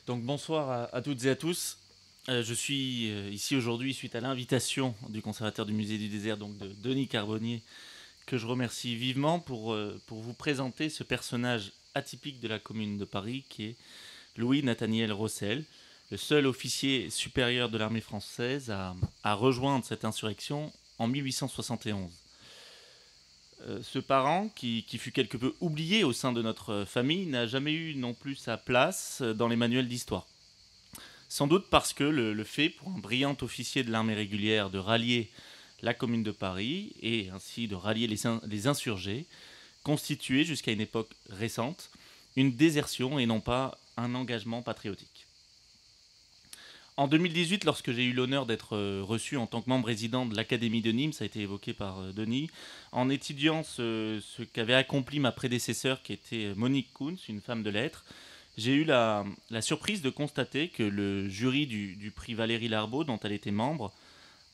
Donc bonsoir à toutes et à tous. Je suis ici aujourd'hui suite à l'invitation du conservateur du musée du désert, donc de Denis Carbonnier, que je remercie vivement pour vous présenter ce personnage atypique de la Commune de Paris qui est Louis Nathaniel Rossel, le seul officier supérieur de l'armée française à rejoindre cette insurrection en 1871. Ce parent, qui fut quelque peu oublié au sein de notre famille, n'a jamais eu non plus sa place dans les manuels d'histoire. Sans doute parce que le fait pour un brillant officier de l'armée régulière de rallier la Commune de Paris et ainsi de rallier les insurgés constituait jusqu'à une époque récente une désertion et non pas un engagement patriotique. En 2018, lorsque j'ai eu l'honneur d'être reçu en tant que membre résident de l'Académie de Nîmes, ça a été évoqué par Denis, en étudiant ce qu'avait accompli ma prédécesseure qui était Monique Kuntz, une femme de lettres, j'ai eu la surprise de constater que le jury du prix Valérie Larbaud, dont elle était membre,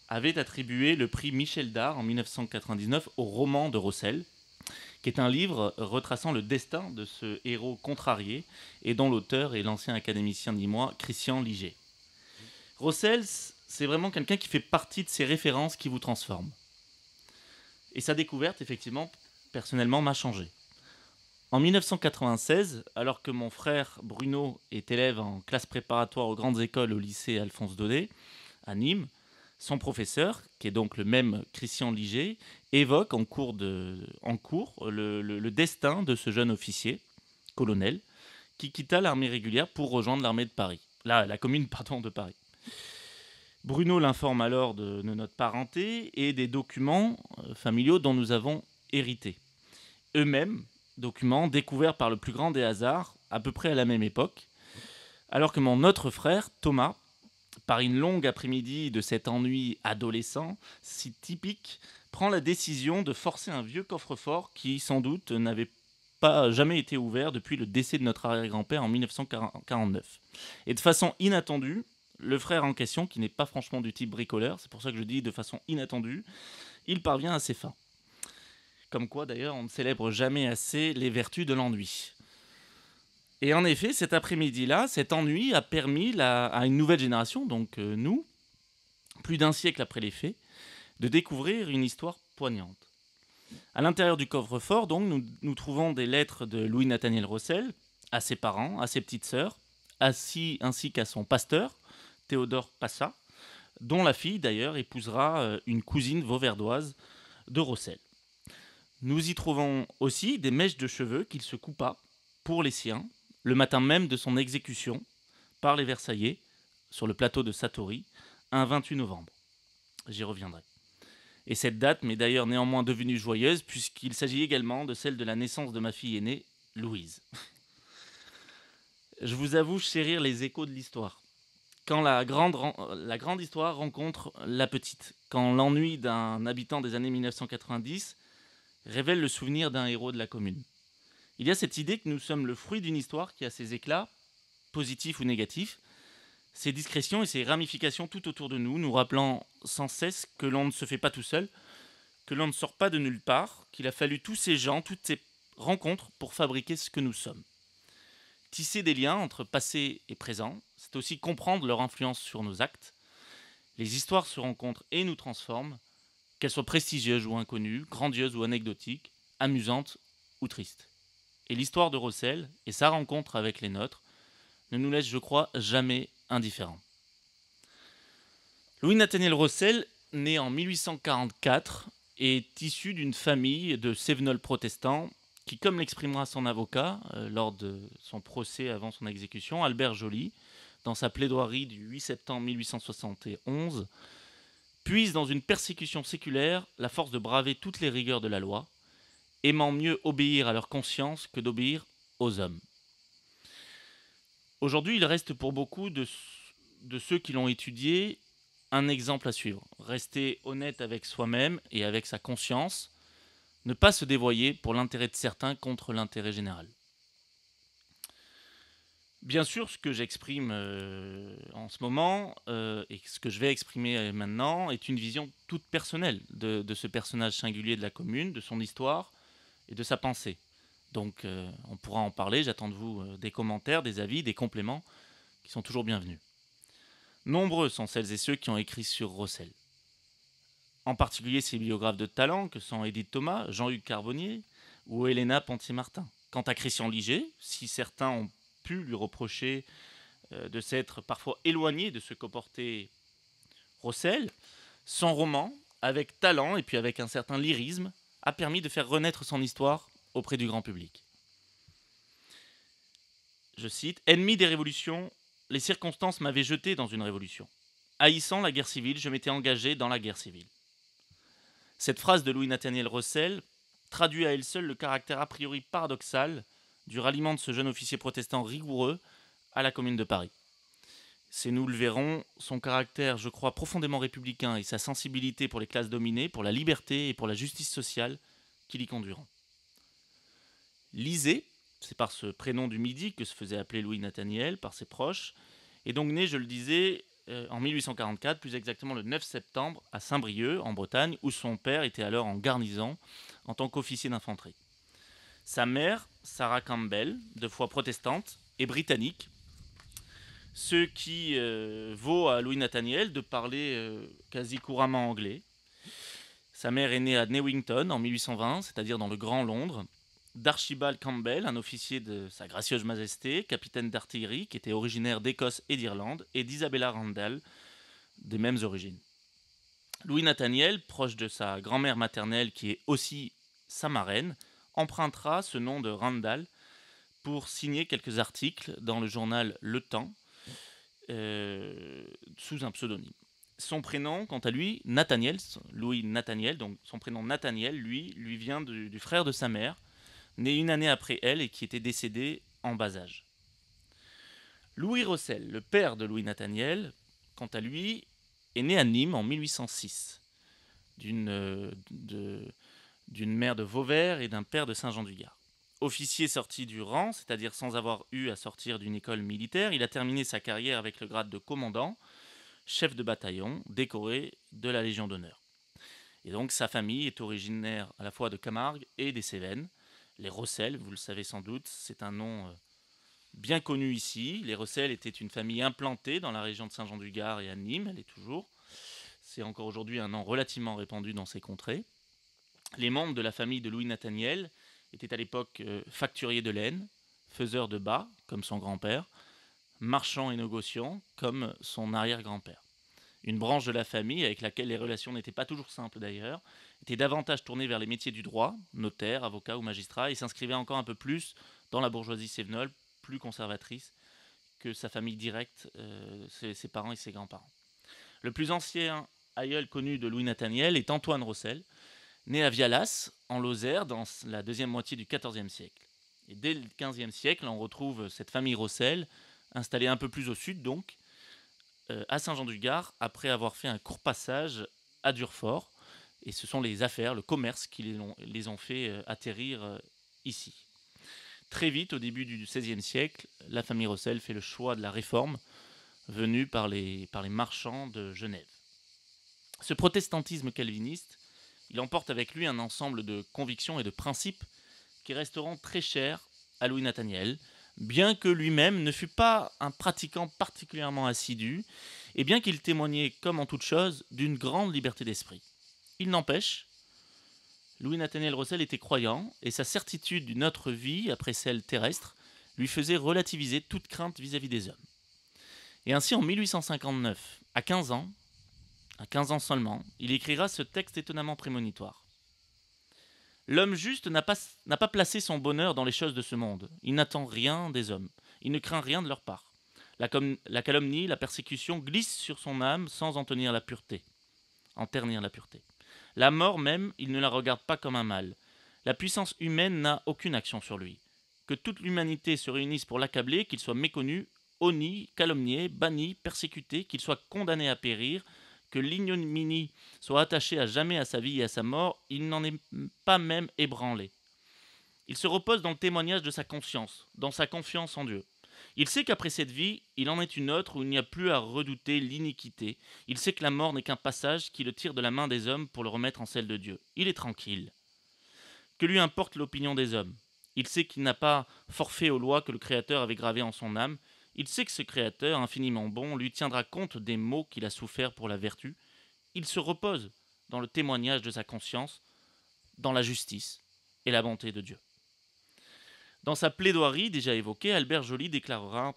avait attribué le prix Michel Dard en 1999 au roman de Rossel, qui est un livre retraçant le destin de ce héros contrarié et dont l'auteur est l'ancien académicien nîmois Christian Liger. Rossel, c'est vraiment quelqu'un qui fait partie de ces références qui vous transforment. Et sa découverte, effectivement, personnellement, m'a changé. En 1996, alors que mon frère Bruno est élève en classe préparatoire aux grandes écoles au lycée Alphonse Daudet, à Nîmes, son professeur, qui est donc le même Christian Liger, évoque en cours le destin de ce jeune officier, colonel, qui quitta l'armée régulière pour rejoindre l'armée de Paris. La commune de Paris. Bruno l'informe alors de notre parenté et des documents familiaux dont nous avons hérité. Eux-mêmes, documents découverts par le plus grand des hasards, à peu près à la même époque, alors que mon autre frère, Thomas, par une longue après-midi de cet ennui adolescent, si typique, prend la décision de forcer un vieux coffre-fort qui, sans doute, n'avait pas jamais été ouvert depuis le décès de notre arrière-grand-père en 1949. Et de façon inattendue, le frère en question, qui n'est pas franchement du type bricoleur, c'est pour ça que je dis de façon inattendue, il parvient à ses fins. Comme quoi, d'ailleurs, on ne célèbre jamais assez les vertus de l'ennui. Et en effet, cet après-midi-là, cet ennui a permis à une nouvelle génération, donc nous, plus d'un siècle après les faits, de découvrir une histoire poignante. À l'intérieur du coffre-fort, donc, nous trouvons des lettres de Louis Nathaniel Rossel à ses parents, à ses petites sœurs, ainsi qu'à son pasteur, Théodore Passa, dont la fille, d'ailleurs, épousera une cousine vauverdoise de Rossel. Nous y trouvons aussi des mèches de cheveux qu'il se coupa pour les siens, le matin même de son exécution par les Versaillais, sur le plateau de Satory, un 28 novembre. J'y reviendrai. Et cette date m'est d'ailleurs néanmoins devenue joyeuse, puisqu'il s'agit également de celle de la naissance de ma fille aînée, Louise. Je vous avoue chérir les échos de l'histoire. Quand la grande histoire rencontre la petite, quand l'ennui d'un habitant des années 1990 révèle le souvenir d'un héros de la commune. Il y a cette idée que nous sommes le fruit d'une histoire qui a ses éclats, positifs ou négatifs, ses discrétions et ses ramifications tout autour de nous, nous rappelant sans cesse que l'on ne se fait pas tout seul, que l'on ne sort pas de nulle part, qu'il a fallu tous ces gens, toutes ces rencontres pour fabriquer ce que nous sommes. Tisser des liens entre passé et présent, c'est aussi comprendre leur influence sur nos actes. Les histoires se rencontrent et nous transforment, qu'elles soient prestigieuses ou inconnues, grandioses ou anecdotiques, amusantes ou tristes. Et l'histoire de Rossel et sa rencontre avec les nôtres ne nous laisse, je crois, jamais indifférents. Louis Nathaniel Rossel, né en 1844, est issu d'une famille de cévenols protestants qui, comme l'exprimera son avocat lors de son procès avant son exécution, Albert Joly, dans sa plaidoirie du 8 septembre 1871, puise dans une persécution séculaire la force de braver toutes les rigueurs de la loi, aimant mieux obéir à leur conscience que d'obéir aux hommes. Aujourd'hui, il reste pour beaucoup de ceux qui l'ont étudié un exemple à suivre. Rester honnête avec soi-même et avec sa conscience, ne pas se dévoyer pour l'intérêt de certains contre l'intérêt général. Bien sûr, ce que j'exprime en ce moment et ce que je vais exprimer maintenant est une vision toute personnelle de ce personnage singulier de la commune, de son histoire et de sa pensée. Donc on pourra en parler, j'attends de vous des commentaires, des avis, des compléments, qui sont toujours bienvenus. Nombreux sont celles et ceux qui ont écrit sur Rossel. En particulier ses biographes de talent que sont Édith Thomas, Jean-Hugues Carbonnier ou Helena Pontier-Martin. Quant à Christian Liger, si certains ont pu lui reprocher de s'être parfois éloigné de ce que portait Rossel, son roman, avec talent et puis avec un certain lyrisme, a permis de faire renaître son histoire auprès du grand public. Je cite, « Ennemi des révolutions, les circonstances m'avaient jeté dans une révolution. Haïssant la guerre civile, je m'étais engagé dans la guerre civile. » Cette phrase de Louis-Nathaniel Rossel traduit à elle seule le caractère a priori paradoxal du ralliement de ce jeune officier protestant rigoureux à la Commune de Paris. C'est, nous le verrons, son caractère, je crois, profondément républicain et sa sensibilité pour les classes dominées, pour la liberté et pour la justice sociale qui l'y conduiront. Lisée, c'est par ce prénom du Midi que se faisait appeler Louis-Nathaniel par ses proches, est donc né, je le disais, en 1844, plus exactement le 9 septembre, à Saint-Brieuc, en Bretagne, où son père était alors en garnison en tant qu'officier d'infanterie. Sa mère, Sarah Campbell, de foi protestante, est britannique, ce qui vaut à Louis-Nathaniel de parler quasi couramment anglais. Sa mère est née à Newington en 1820, c'est-à-dire dans le Grand Londres, d'Archibald Campbell, un officier de Sa Gracieuse Majesté, capitaine d'artillerie, qui était originaire d'Écosse et d'Irlande, et d'Isabella Randall, des mêmes origines. Louis-Nathaniel, proche de sa grand-mère maternelle, qui est aussi sa marraine, empruntera ce nom de Randall pour signer quelques articles dans le journal Le Temps, sous un pseudonyme. Son prénom, quant à lui, Nathaniel, Louis Nathaniel, donc son prénom Nathaniel, lui vient du frère de sa mère, né une année après elle et qui était décédé en bas âge. Louis Rossel, le père de Louis Nathaniel, quant à lui, est né à Nîmes en 1806, d'une mère de Vauvert et d'un père de Saint-Jean-du-Gard. Officier sorti du rang, c'est-à-dire sans avoir eu à sortir d'une école militaire, il a terminé sa carrière avec le grade de commandant, chef de bataillon, décoré de la Légion d'honneur. Et donc sa famille est originaire à la fois de Camargue et des Cévennes. Les Rossel, vous le savez sans doute, c'est un nom bien connu ici. Les Rossel étaient une famille implantée dans la région de Saint-Jean-du-Gard et à Nîmes, elle est toujours. C'est encore aujourd'hui un nom relativement répandu dans ces contrées. Les membres de la famille de Louis Nathaniel étaient à l'époque facturiers de laine, faiseurs de bas, comme son grand-père, marchands et négociants, comme son arrière-grand-père. Une branche de la famille avec laquelle les relations n'étaient pas toujours simples d'ailleurs, était davantage tournée vers les métiers du droit, notaire, avocat ou magistrat, et s'inscrivait encore un peu plus dans la bourgeoisie cévenole, plus conservatrice que sa famille directe, ses parents et ses grands-parents. Le plus ancien aïeul connu de Louis Nathaniel est Antoine Rossel, né à Vialas, en Lozère, dans la deuxième moitié du XIVe siècle. Et dès le XVe siècle, on retrouve cette famille Rossel, installée un peu plus au sud donc, à Saint-Jean-du-Gard, après avoir fait un court passage à Durfort. Et ce sont les affaires, le commerce qui les ont fait atterrir ici. Très vite, au début du XVIe siècle, la famille Rossel fait le choix de la réforme venue par les marchands de Genève. Ce protestantisme calviniste, il emporte avec lui un ensemble de convictions et de principes qui resteront très chers à Louis Nathaniel, bien que lui-même ne fût pas un pratiquant particulièrement assidu, et bien qu'il témoignait, comme en toute chose, d'une grande liberté d'esprit. Il n'empêche, Louis Nathaniel Rossel était croyant, et sa certitude d'une autre vie, après celle terrestre, lui faisait relativiser toute crainte vis-à-vis des hommes. Et ainsi, en 1859, à 15 ans seulement, il écrira ce texte étonnamment prémonitoire. L'homme juste n'a pas placé son bonheur dans les choses de ce monde. Il n'attend rien des hommes. Il ne craint rien de leur part. La calomnie, la persécution glissent sur son âme sans en ternir la pureté. La mort même, il ne la regarde pas comme un mal. La puissance humaine n'a aucune action sur lui. Que toute l'humanité se réunisse pour l'accabler, qu'il soit méconnu, honni, calomnié, banni, persécuté, qu'il soit condamné à périr, que l'ignominie soit attachée à jamais à sa vie et à sa mort, il n'en est pas même ébranlé. Il se repose dans le témoignage de sa conscience, dans sa confiance en Dieu. Il sait qu'après cette vie, il en est une autre où il n'y a plus à redouter l'iniquité. Il sait que la mort n'est qu'un passage qui le tire de la main des hommes pour le remettre en celle de Dieu. Il est tranquille. Que lui importe l'opinion des hommes. Il sait qu'il n'a pas forfait aux lois que le Créateur avait gravées en son âme. Il sait que ce Créateur infiniment bon lui tiendra compte des maux qu'il a soufferts pour la vertu. Il se repose dans le témoignage de sa conscience, dans la justice et la bonté de Dieu. Dans sa plaidoirie déjà évoquée, Albert Joly déclarera: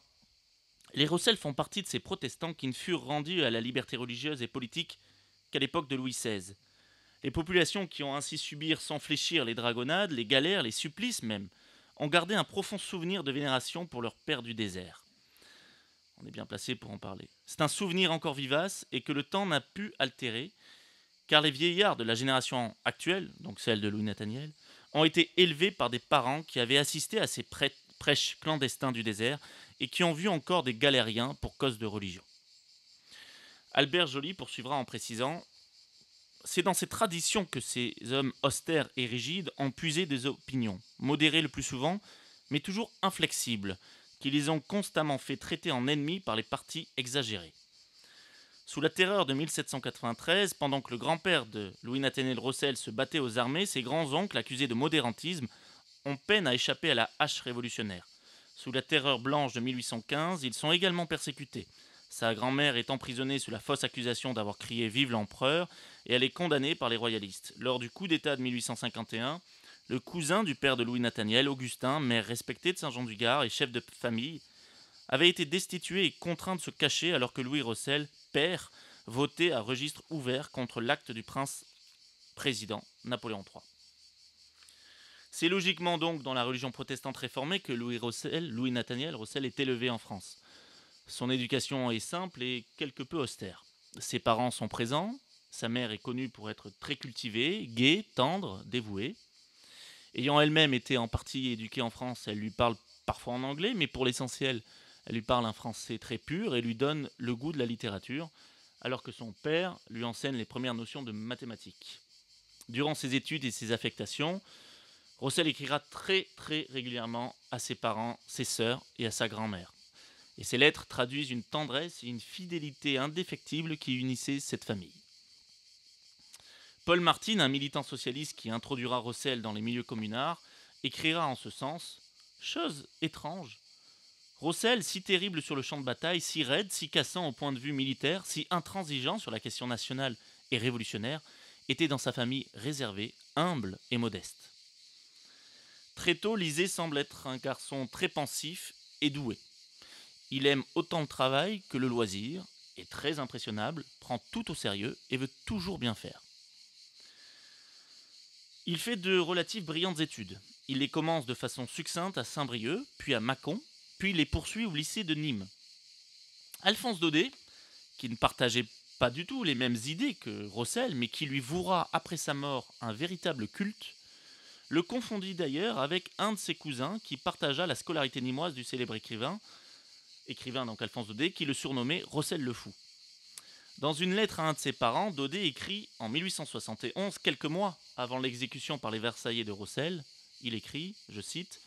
les Rossel font partie de ces protestants qui ne furent rendus à la liberté religieuse et politique qu'à l'époque de Louis XVI. Les populations qui ont ainsi subi sans fléchir les dragonnades, les galères, les supplices même, ont gardé un profond souvenir de vénération pour leur père du désert. On est bien placé pour en parler. C'est un souvenir encore vivace et que le temps n'a pu altérer, car les vieillards de la génération actuelle, donc celle de Louis Nathaniel, ont été élevés par des parents qui avaient assisté à ces prêches clandestins du désert et qui ont vu encore des galériens pour cause de religion. Albert Joly poursuivra en précisant: c'est dans ces traditions que ces hommes austères et rigides ont puisé des opinions, modérées le plus souvent, mais toujours inflexibles, qui les ont constamment fait traiter en ennemis par les partis exagérés. Sous la terreur de 1793, pendant que le grand-père de Louis-Nathaniel Rossel se battait aux armées, ses grands-oncles, accusés de modérantisme, ont peine à échapper à la hache révolutionnaire. Sous la terreur blanche de 1815, ils sont également persécutés. Sa grand-mère est emprisonnée sous la fausse accusation d'avoir crié « Vive l'empereur » et elle est condamnée par les royalistes. Lors du coup d'État de 1851, le cousin du père de Louis-Nathaniel, Augustin, maire respecté de Saint-Jean-du-Gard et chef de famille, avait été destitué et contraint de se cacher alors que Louis Rossel, père, votait à registre ouvert contre l'acte du prince président Napoléon III. C'est logiquement donc dans la religion protestante réformée que Louis-Nathaniel Rossel est élevé en France. Son éducation est simple et quelque peu austère. Ses parents sont présents, sa mère est connue pour être très cultivée, gaie, tendre, dévouée. Ayant elle-même été en partie éduquée en France, elle lui parle parfois en anglais, mais pour l'essentiel, elle lui parle un français très pur et lui donne le goût de la littérature, alors que son père lui enseigne les premières notions de mathématiques. Durant ses études et ses affectations, Rossel écrira très régulièrement à ses parents, ses sœurs et à sa grand-mère. Et ces lettres traduisent une tendresse et une fidélité indéfectible qui unissaient cette famille. Paul Martin, un militant socialiste qui introduira Rossel dans les milieux communards, écrira en ce sens: « Chose étrange, Rossel, si terrible sur le champ de bataille, si raide, si cassant au point de vue militaire, si intransigeant sur la question nationale et révolutionnaire, était dans sa famille réservé, humble et modeste. » Très tôt, Lisée semble être un garçon très pensif et doué. Il aime autant le travail que le loisir, est très impressionnable, prend tout au sérieux et veut toujours bien faire. Il fait de relatives brillantes études. Il les commence de façon succincte à Saint-Brieuc, puis à Mâcon, puis les poursuit au lycée de Nîmes. Alphonse Daudet, qui ne partageait pas du tout les mêmes idées que Rossel, mais qui lui vouera après sa mort un véritable culte, le confondit d'ailleurs avec un de ses cousins qui partagea la scolarité nîmoise du célèbre écrivain donc Alphonse Daudet, qui le surnommait Rossel le Fou. Dans une lettre à un de ses parents, Daudet écrit en 1871, quelques mois avant l'exécution par les Versaillais de Rossel, il écrit, je cite: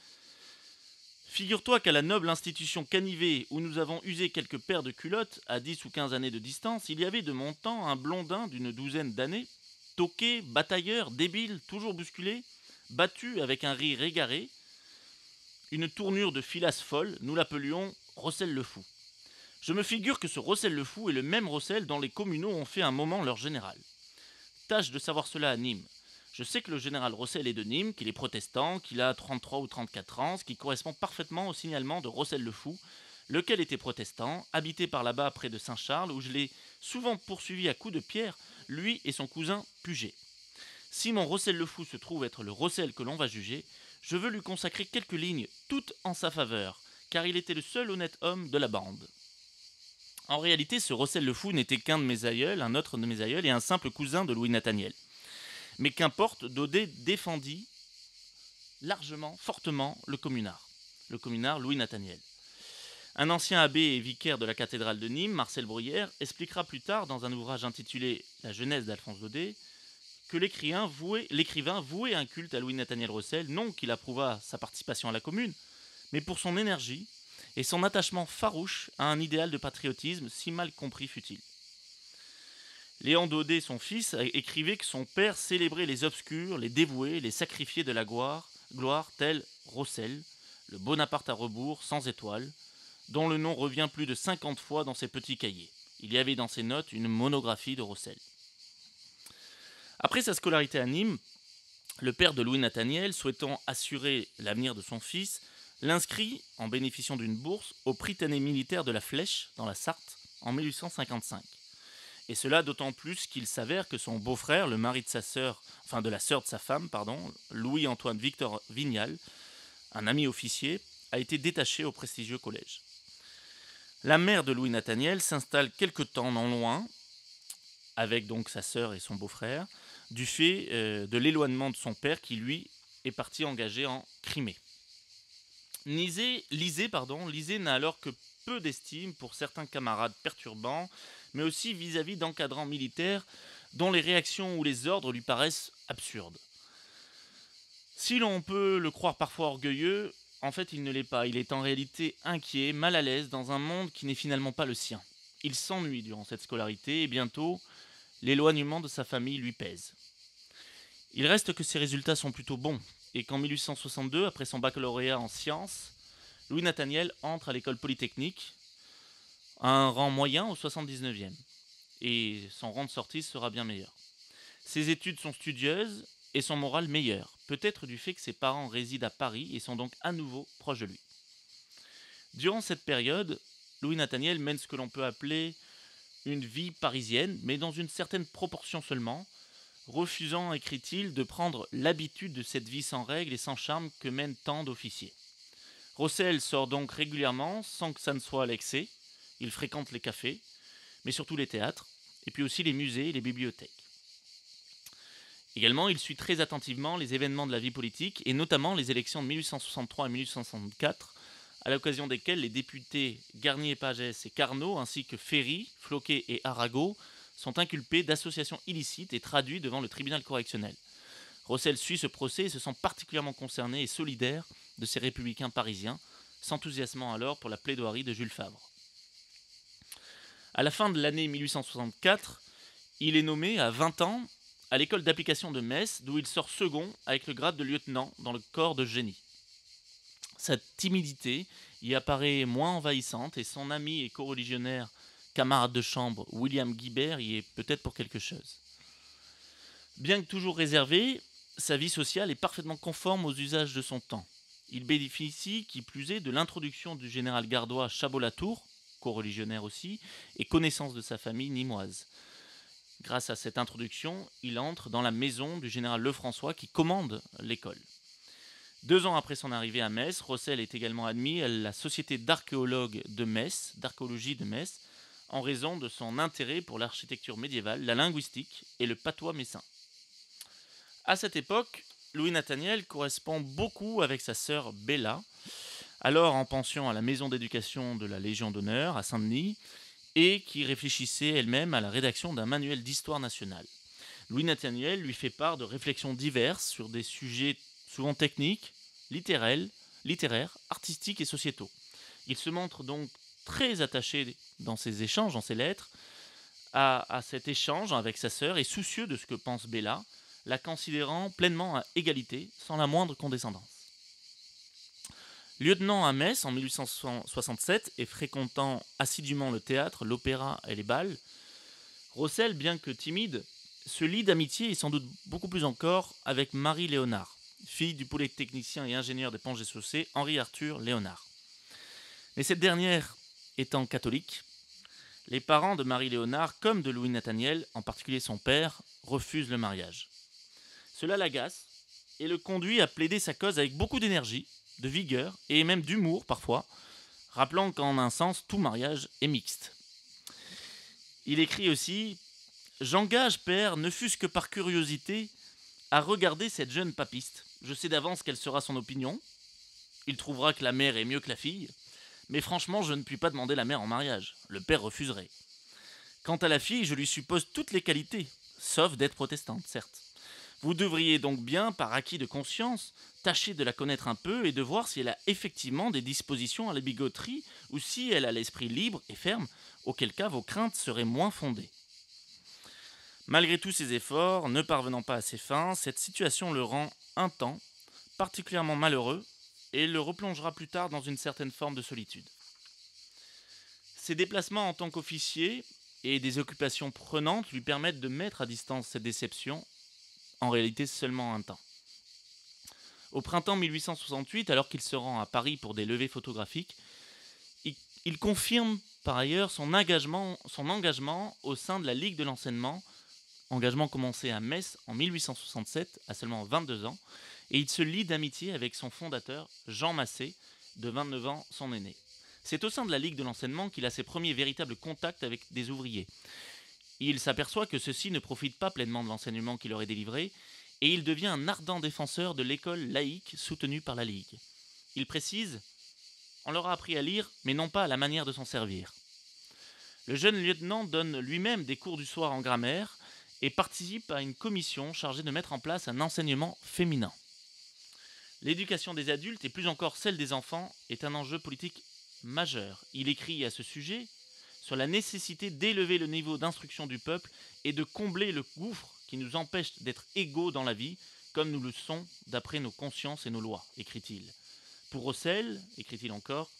« Figure-toi qu'à la noble institution Canivet, où nous avons usé quelques paires de culottes à 10 ou 15 années de distance, il y avait de mon temps un blondin d'une douzaine d'années, toqué, batailleur, débile, toujours bousculé, battu avec un rire égaré, une tournure de filasse folle, nous l'appelions Rossel le Fou. Je me figure que ce Rossel le Fou est le même Rossel dont les communaux ont fait un moment leur général. Tâche de savoir cela à Nîmes. Je sais que le général Rossel est de Nîmes, qu'il est protestant, qu'il a 33 ou 34 ans, ce qui correspond parfaitement au signalement de Rossel le Fou, lequel était protestant, habité par là-bas près de Saint-Charles, où je l'ai souvent poursuivi à coups de pierre, lui et son cousin Puget. Si mon Rossel le Fou se trouve être le Rossel que l'on va juger, je veux lui consacrer quelques lignes, toutes en sa faveur, car il était le seul honnête homme de la bande. » En réalité, ce Rossel le Fou n'était qu'un de mes aïeuls, un autre de mes aïeuls, et un simple cousin de Louis Nathaniel. Mais qu'importe, Daudet défendit largement, fortement le communard Louis Nathaniel. Un ancien abbé et vicaire de la cathédrale de Nîmes, Marcel Bruyère, expliquera plus tard dans un ouvrage intitulé La jeunesse d'Alphonse Daudet que l'écrivain vouait un culte à Louis Nathaniel Rossel, non qu'il approuvât sa participation à la commune, mais pour son énergie et son attachement farouche à un idéal de patriotisme si mal compris fut-il. Léon Daudet, son fils, écrivait que son père célébrait les obscurs, les dévoués, les sacrifiés de la gloire tels Rossel, le Bonaparte à rebours, sans étoile, dont le nom revient plus de 50 fois dans ses petits cahiers. Il y avait dans ses notes une monographie de Rossel. Après sa scolarité à Nîmes, le père de Louis Nathaniel, souhaitant assurer l'avenir de son fils, l'inscrit, en bénéficiant d'une bourse, au Prytanée militaire de la Flèche, dans la Sarthe, en 1855. Et cela d'autant plus qu'il s'avère que son beau-frère, le mari de sa sœur, enfin de la sœur de sa femme, Louis-Antoine Victor Vignal, un ami officier, a été détaché au prestigieux collège. La mère de Louis Nathaniel s'installe quelque temps non loin, avec donc sa sœur et son beau-frère, du fait de l'éloignement de son père qui, lui, est parti engagé en Crimée. Lisée n'a alors que peu d'estime pour certains camarades perturbants, mais aussi vis-à-vis d'encadrants militaires dont les réactions ou les ordres lui paraissent absurdes. Si l'on peut le croire parfois orgueilleux, en fait il ne l'est pas. Il est en réalité inquiet, mal à l'aise dans un monde qui n'est finalement pas le sien. Il s'ennuie durant cette scolarité et bientôt, l'éloignement de sa famille lui pèse. Il reste que ses résultats sont plutôt bons et qu'en 1862, après son baccalauréat en sciences, Louis Nathaniel entre à l'école polytechnique, à un rang moyen au 79e. Et son rang de sortie sera bien meilleur. Ses études sont studieuses et son moral meilleur, peut-être du fait que ses parents résident à Paris et sont donc à nouveau proches de lui. Durant cette période, Louis Nathaniel mène ce que l'on peut appeler une vie parisienne, mais dans une certaine proportion seulement, refusant, écrit-il, de prendre l'habitude de cette vie sans règles et sans charme que mènent tant d'officiers. Rossel sort donc régulièrement, sans que ça ne soit à l'excès. Il fréquente les cafés, mais surtout les théâtres, et puis aussi les musées et les bibliothèques. Également, il suit très attentivement les événements de la vie politique, et notamment les élections de 1863 et 1864, à l'occasion desquelles les députés Garnier-Pagès et Carnot, ainsi que Ferry, Floquet et Arago, sont inculpés d'associations illicites et traduits devant le tribunal correctionnel. Rossel suit ce procès et se sent particulièrement concerné et solidaire de ces républicains parisiens, s'enthousiasmant alors pour la plaidoirie de Jules Favre. À la fin de l'année 1864, il est nommé à 20 ans à l'école d'application de Metz, d'où il sort second avec le grade de lieutenant dans le corps de génie. Sa timidité y apparaît moins envahissante et son ami et coreligionnaire, camarade de chambre, William Guibert, y est peut-être pour quelque chose. Bien que toujours réservé, sa vie sociale est parfaitement conforme aux usages de son temps. Il bénéficie, qui plus est, de l'introduction du général gardois Chabot-Latour, coreligionnaire aussi, et connaissance de sa famille nîmoise. Grâce à cette introduction, il entre dans la maison du général Lefrançois qui commande l'école. 2 ans après son arrivée à Metz, Rossel est également admis à la Société d'archéologie de Metz, en raison de son intérêt pour l'architecture médiévale, la linguistique et le patois messin. À cette époque, Louis Nathaniel correspond beaucoup avec sa sœur Bella, alors en pension à la maison d'éducation de la Légion d'honneur à Saint-Denis, et qui réfléchissait elle-même à la rédaction d'un manuel d'histoire nationale. Louis Nathaniel lui fait part de réflexions diverses sur des sujets souvent techniques, littéraires, artistiques et sociétaux. Il se montre donc très attaché dans ses échanges, dans ses lettres, à cet échange avec sa sœur et soucieux de ce que pense Bella, la considérant pleinement à égalité, sans la moindre condescendance. Lieutenant à Metz en 1867 et fréquentant assidûment le théâtre, l'opéra et les bals, Rossel, bien que timide, se lie d'amitié et sans doute beaucoup plus encore avec Marie Léonard, fille du polytechnicien et ingénieur des Ponts et Chaussées Henri-Arthur Léonard. Mais cette dernière étant catholique, les parents de Marie Léonard, comme de Louis Nathaniel, en particulier son père, refusent le mariage. Cela l'agace et le conduit à plaider sa cause avec beaucoup d'énergie, de vigueur et même d'humour parfois, rappelant qu'en un sens, tout mariage est mixte. Il écrit aussi « J'engage, père, ne fût-ce que par curiosité, à regarder cette jeune papiste. Je sais d'avance quelle sera son opinion. Il trouvera que la mère est mieux que la fille. Mais franchement, je ne puis pas demander la mère en mariage. Le père refuserait. Quant à la fille, je lui suppose toutes les qualités, sauf d'être protestante, certes. Vous devriez donc bien, par acquis de conscience, tâcher de la connaître un peu et de voir si elle a effectivement des dispositions à la bigoterie ou si elle a l'esprit libre et ferme, auquel cas vos craintes seraient moins fondées. » Malgré tous ses efforts, ne parvenant pas à ses fins, cette situation le rend un temps particulièrement malheureux et le replongera plus tard dans une certaine forme de solitude. Ses déplacements en tant qu'officier et des occupations prenantes lui permettent de mettre à distance cette déception, en réalité seulement un temps. Au printemps 1868, alors qu'il se rend à Paris pour des levées photographiques, il confirme par ailleurs son engagement au sein de la Ligue de l'enseignement, engagement commencé à Metz en 1867, à seulement 22 ans, et il se lie d'amitié avec son fondateur, Jean Massé, de 29 ans, son aîné. C'est au sein de la Ligue de l'enseignement qu'il a ses premiers véritables contacts avec des ouvriers. Il s'aperçoit que ceux-ci ne profitent pas pleinement de l'enseignement qu'il leur est délivré, et il devient un ardent défenseur de l'école laïque soutenue par la Ligue. Il précise: on leur a appris à lire, mais non pas à la manière de s'en servir. Le jeune lieutenant donne lui-même des cours du soir en grammaire et participe à une commission chargée de mettre en place un enseignement féminin. L'éducation des adultes, et plus encore celle des enfants, est un enjeu politique majeur. Il écrit à ce sujet sur la nécessité d'élever le niveau d'instruction du peuple et de combler le gouffre qui nous empêche d'être égaux dans la vie, comme nous le sommes d'après nos consciences et nos lois, écrit-il. Pour Rossel, écrit-il encore,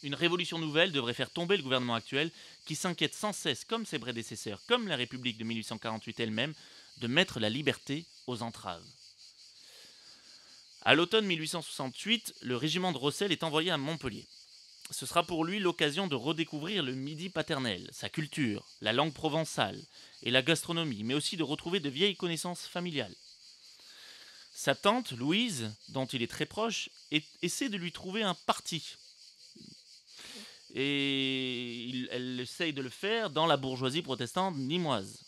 une révolution nouvelle devrait faire tomber le gouvernement actuel qui s'inquiète sans cesse, comme ses prédécesseurs, comme la République de 1848 elle-même, de mettre la liberté aux entraves. À l'automne 1868, le régiment de Rossel est envoyé à Montpellier. Ce sera pour lui l'occasion de redécouvrir le Midi paternel, sa culture, la langue provençale et la gastronomie, mais aussi de retrouver de vieilles connaissances familiales. Sa tante, Louise, dont il est très proche, essaie de lui trouver un parti. Et elle essaye de le faire dans la bourgeoisie protestante nîmoise.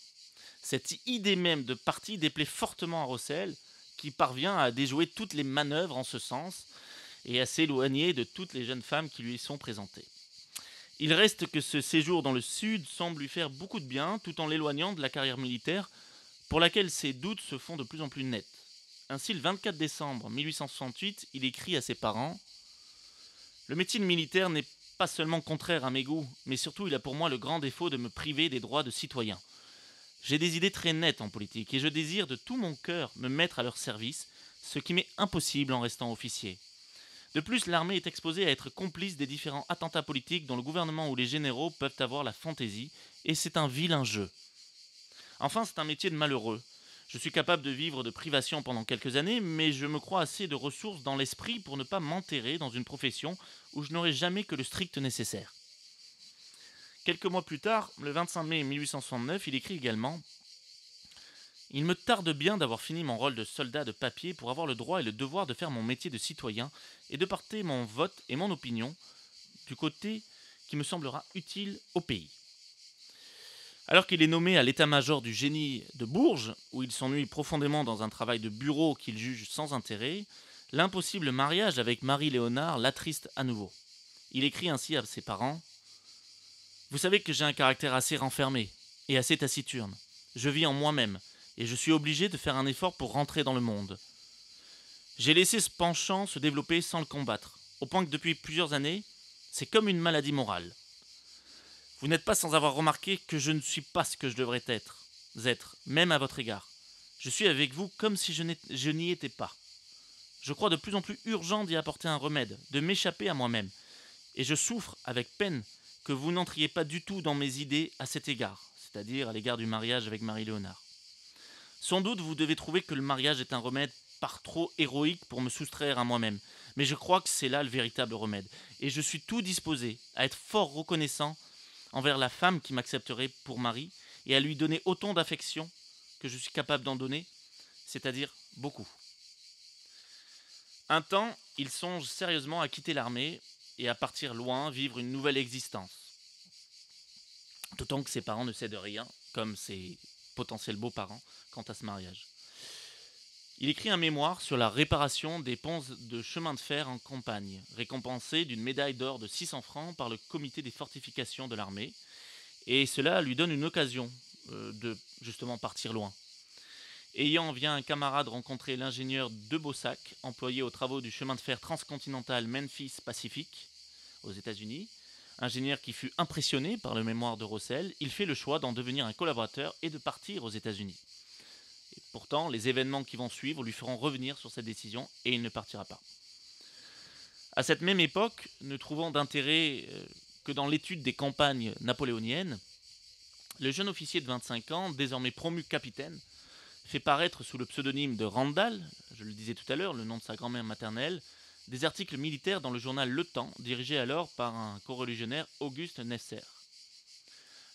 Cette idée même de parti déplaît fortement à Rossel, qui parvient à déjouer toutes les manœuvres en ce sens et à s'éloigner de toutes les jeunes femmes qui lui sont présentées. Il reste que ce séjour dans le Sud semble lui faire beaucoup de bien, tout en l'éloignant de la carrière militaire, pour laquelle ses doutes se font de plus en plus nets. Ainsi, le 24 décembre 1868, il écrit à ses parents: « Le métier de militaire n'est pas seulement contraire à mes goûts, mais surtout il a pour moi le grand défaut de me priver des droits de citoyen. J'ai des idées très nettes en politique et je désire de tout mon cœur me mettre à leur service, ce qui m'est impossible en restant officier. De plus, l'armée est exposée à être complice des différents attentats politiques dont le gouvernement ou les généraux peuvent avoir la fantaisie, et c'est un vilain jeu. Enfin, c'est un métier de malheureux. Je suis capable de vivre de privations pendant quelques années, mais je me crois assez de ressources dans l'esprit pour ne pas m'enterrer dans une profession où je n'aurai jamais que le strict nécessaire. » Quelques mois plus tard, le 25 mai 1869, il écrit également: « Il me tarde bien d'avoir fini mon rôle de soldat de papier pour avoir le droit et le devoir de faire mon métier de citoyen et de porter mon vote et mon opinion du côté qui me semblera utile au pays. » Alors qu'il est nommé à l'état-major du génie de Bourges, où il s'ennuie profondément dans un travail de bureau qu'il juge sans intérêt, l'impossible mariage avec Marie Léonard l'attriste à nouveau. Il écrit ainsi à ses parents: « Vous savez que j'ai un caractère assez renfermé et assez taciturne. Je vis en moi-même et je suis obligé de faire un effort pour rentrer dans le monde. J'ai laissé ce penchant se développer sans le combattre, au point que depuis plusieurs années, c'est comme une maladie morale. Vous n'êtes pas sans avoir remarqué que je ne suis pas ce que je devrais être, même à votre égard. Je suis avec vous comme si je n'y étais pas. Je crois de plus en plus urgent d'y apporter un remède, de m'échapper à moi-même, et je souffre avec peine que vous n'entriez pas du tout dans mes idées à cet égard, c'est-à-dire à l'égard du mariage avec Marie Léonard. Sans doute vous devez trouver que le mariage est un remède par trop héroïque pour me soustraire à moi-même, mais je crois que c'est là le véritable remède, et je suis tout disposé à être fort reconnaissant envers la femme qui m'accepterait pour mari, et à lui donner autant d'affection que je suis capable d'en donner, c'est-à-dire beaucoup. » Un temps, il songe sérieusement à quitter l'armée et à partir loin, vivre une nouvelle existence. D'autant que ses parents ne cèdent rien, comme ses potentiels beaux-parents, quant à ce mariage. Il écrit un mémoire sur la réparation des ponts de chemin de fer en campagne, récompensé d'une médaille d'or de 600 francs par le comité des fortifications de l'armée, et cela lui donne une occasion de justement partir loin. Ayant via un camarade rencontré l'ingénieur de Beausac, employé aux travaux du chemin de fer transcontinental Memphis-Pacifique, aux États-Unis, ingénieur qui fut impressionné par le mémoire de Rossel, il fait le choix d'en devenir un collaborateur et de partir aux États-Unis. Et pourtant, les événements qui vont suivre lui feront revenir sur cette décision et il ne partira pas. À cette même époque, ne trouvant d'intérêt que dans l'étude des campagnes napoléoniennes, le jeune officier de 25 ans, désormais promu capitaine, fait paraître sous le pseudonyme de Randall, je le disais tout à l'heure, le nom de sa grand-mère maternelle, des articles militaires dans le journal Le Temps, dirigé alors par un coreligionnaire Auguste Neisser.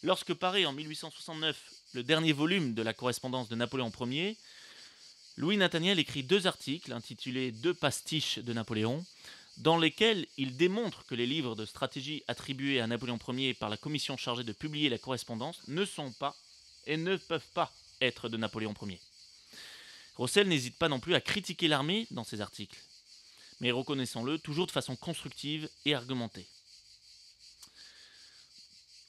Lorsque paraît en 1869 le dernier volume de la correspondance de Napoléon Ier, Louis Nathaniel écrit 2 articles intitulés 2 pastiches de Napoléon, dans lesquels il démontre que les livres de stratégie attribués à Napoléon Ier par la commission chargée de publier la correspondance ne sont pas et ne peuvent pas être de Napoléon Ier. Rossel n'hésite pas non plus à critiquer l'armée dans ses articles, mais reconnaissons-le, toujours de façon constructive et argumentée.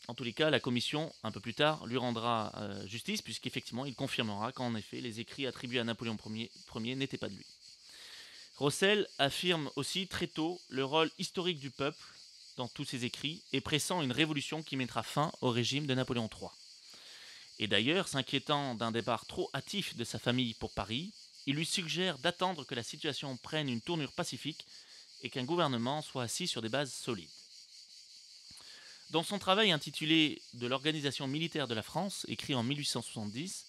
En tous les cas, la commission, un peu plus tard, lui rendra justice, puisqu'effectivement, il confirmera qu'en effet, les écrits attribués à Napoléon Ier n'étaient pas de lui. Rossel affirme aussi très tôt le rôle historique du peuple dans tous ses écrits et pressent une révolution qui mettra fin au régime de Napoléon III. Et d'ailleurs, s'inquiétant d'un départ trop hâtif de sa famille pour Paris, il lui suggère d'attendre que la situation prenne une tournure pacifique et qu'un gouvernement soit assis sur des bases solides. Dans son travail intitulé « De l'organisation militaire de la France », écrit en 1870,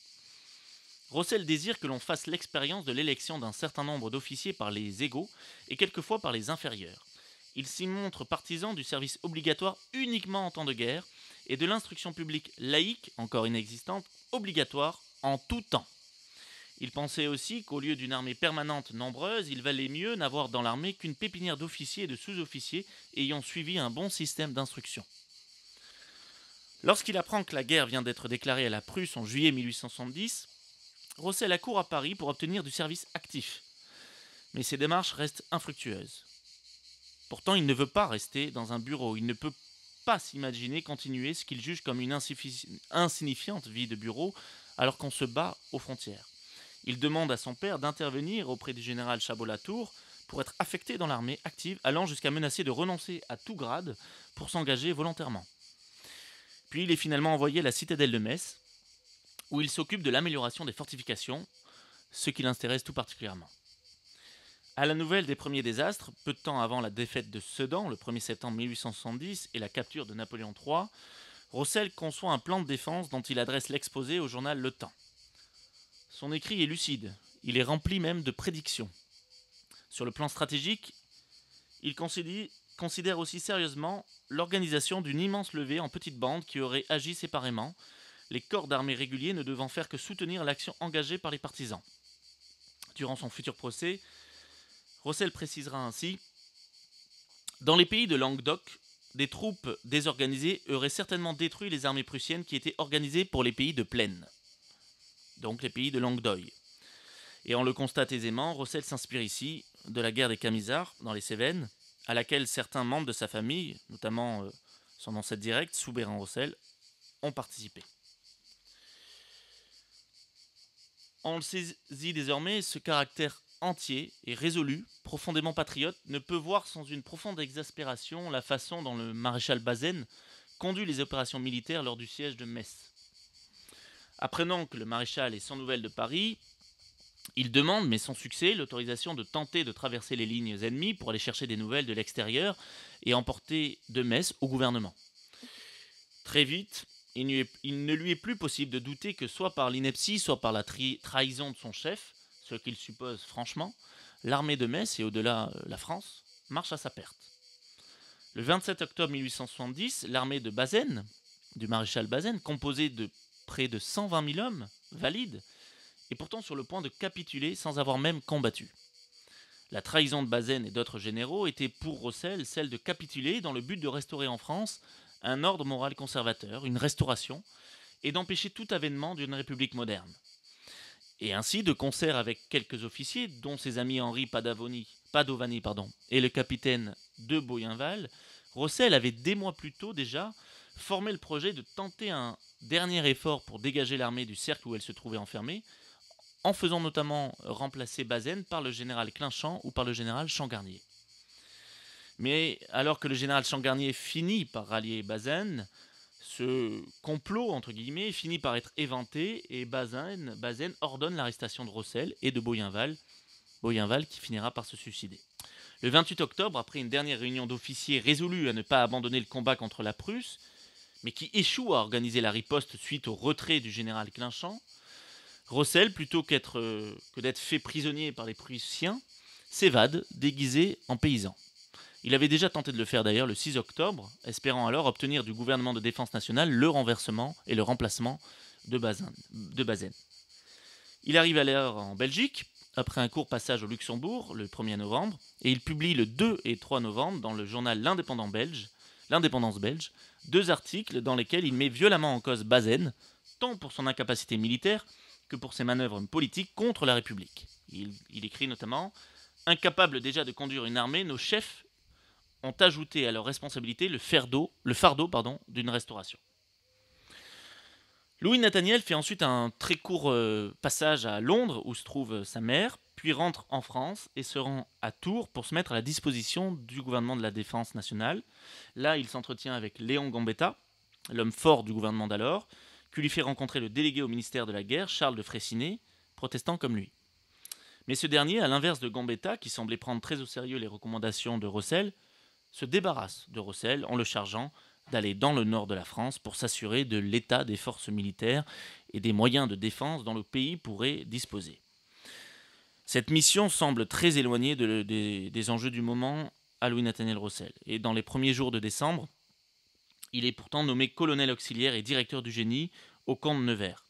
Rossel désire que l'on fasse l'expérience de l'élection d'un certain nombre d'officiers par les égaux et quelquefois par les inférieurs. Il s'y montre partisan du service obligatoire uniquement en temps de guerre et de l'instruction publique laïque, encore inexistante, obligatoire en tout temps. Il pensait aussi qu'au lieu d'une armée permanente nombreuse, il valait mieux n'avoir dans l'armée qu'une pépinière d'officiers et de sous-officiers ayant suivi un bon système d'instruction. Lorsqu'il apprend que la guerre vient d'être déclarée à la Prusse en juillet 1870, Rossel accourt à Paris pour obtenir du service actif. Mais ses démarches restent infructueuses. Pourtant, il ne veut pas rester dans un bureau. Il ne peut pas s'imaginer continuer ce qu'il juge comme une insignifiante vie de bureau alors qu'on se bat aux frontières. Il demande à son père d'intervenir auprès du général Chabot-Latour pour être affecté dans l'armée active, allant jusqu'à menacer de renoncer à tout grade pour s'engager volontairement. Puis il est finalement envoyé à la citadelle de Metz, où il s'occupe de l'amélioration des fortifications, ce qui l'intéresse tout particulièrement. À la nouvelle des premiers désastres, peu de temps avant la défaite de Sedan, le 1er septembre 1870, et la capture de Napoléon III, Rossel conçoit un plan de défense dont il adresse l'exposé au journal Le Temps. Son écrit est lucide, il est rempli même de prédictions. Sur le plan stratégique, il considère aussi sérieusement l'organisation d'une immense levée en petites bandes qui auraient agi séparément, les corps d'armée réguliers ne devant faire que soutenir l'action engagée par les partisans. Durant son futur procès, Rossel précisera ainsi « Dans les pays de Languedoc, des troupes désorganisées auraient certainement détruit les armées prussiennes qui étaient organisées pour les pays de plaine, donc les pays de Languedoc. Et on le constate aisément, Rossel s'inspire ici de la guerre des Camisards dans les Cévennes, à laquelle certains membres de sa famille, notamment son ancêtre direct, Soubeyran Rossel, ont participé. On le saisit désormais, ce caractère entier et résolu, profondément patriote, ne peut voir sans une profonde exaspération la façon dont le maréchal Bazaine conduit les opérations militaires lors du siège de Metz. Apprenant que le maréchal est sans nouvelles de Paris, il demande, mais sans succès, l'autorisation de tenter de traverser les lignes ennemies pour aller chercher des nouvelles de l'extérieur et emporter de Metz au gouvernement. Très vite, il ne lui est plus possible de douter que soit par l'ineptie, soit par la trahison de son chef, ce qu'il suppose franchement, l'armée de Metz et au-delà la France marche à sa perte. Le 27 octobre 1870, l'armée de Bazaine, du maréchal Bazaine, composée de près de 120 000 hommes valides, est pourtant sur le point de capituler sans avoir même combattu. La trahison de Bazaine et d'autres généraux était pour Rossel celle de capituler dans le but de restaurer en France un ordre moral conservateur, une restauration, et d'empêcher tout avènement d'une république moderne. Et ainsi, de concert avec quelques officiers, dont ses amis Henri Padovani et le capitaine de Boyenval, Rossel avait des mois plus tôt déjà formé le projet de tenter un dernier effort pour dégager l'armée du cercle où elle se trouvait enfermée, en faisant notamment remplacer Bazaine par le général Clinchamp ou par le général Changarnier. Mais alors que le général Changarnier finit par rallier Bazaine, ce complot, entre guillemets, finit par être éventé et Bazaine ordonne l'arrestation de Rossel et de Boyenval qui finira par se suicider. Le 28 octobre, après une dernière réunion d'officiers résolus à ne pas abandonner le combat contre la Prusse, mais qui échoue à organiser la riposte suite au retrait du général Clinchamp, Rossel, plutôt que d'être fait prisonnier par les Prussiens, s'évade, déguisé en paysan. Il avait déjà tenté de le faire d'ailleurs le 6 octobre, espérant alors obtenir du gouvernement de défense nationale le renversement et le remplacement de Bazaine. Il arrive alors en Belgique, après un court passage au Luxembourg le 1er novembre, et il publie le 2 et 3 novembre dans le journal L'Indépendance belge, 2 articles dans lesquels il met violemment en cause Bazaine, tant pour son incapacité militaire que pour ses manœuvres politiques contre la République. Il écrit notamment « Incapables déjà de conduire une armée, nos chefs ont ajouté à leur responsabilité le fardeau d'une restauration. » Louis Nathaniel fait ensuite un très court passage à Londres, où se trouve sa mère, puis rentre en France et se rend à Tours pour se mettre à la disposition du gouvernement de la Défense nationale. Là, il s'entretient avec Léon Gambetta, l'homme fort du gouvernement d'alors, qui lui fait rencontrer le délégué au ministère de la Guerre, Charles de Freycinet, protestant comme lui. Mais ce dernier, à l'inverse de Gambetta, qui semblait prendre très au sérieux les recommandations de Rossel, se débarrasse de Rossel en le chargeant d'aller dans le nord de la France pour s'assurer de l'état des forces militaires et des moyens de défense dont le pays pourrait disposer. Cette mission semble très éloignée des enjeux du moment à Louis-Nathaniel Rossel. Et dans les premiers jours de décembre, il est pourtant nommé colonel auxiliaire et directeur du génie au camp de Nevers.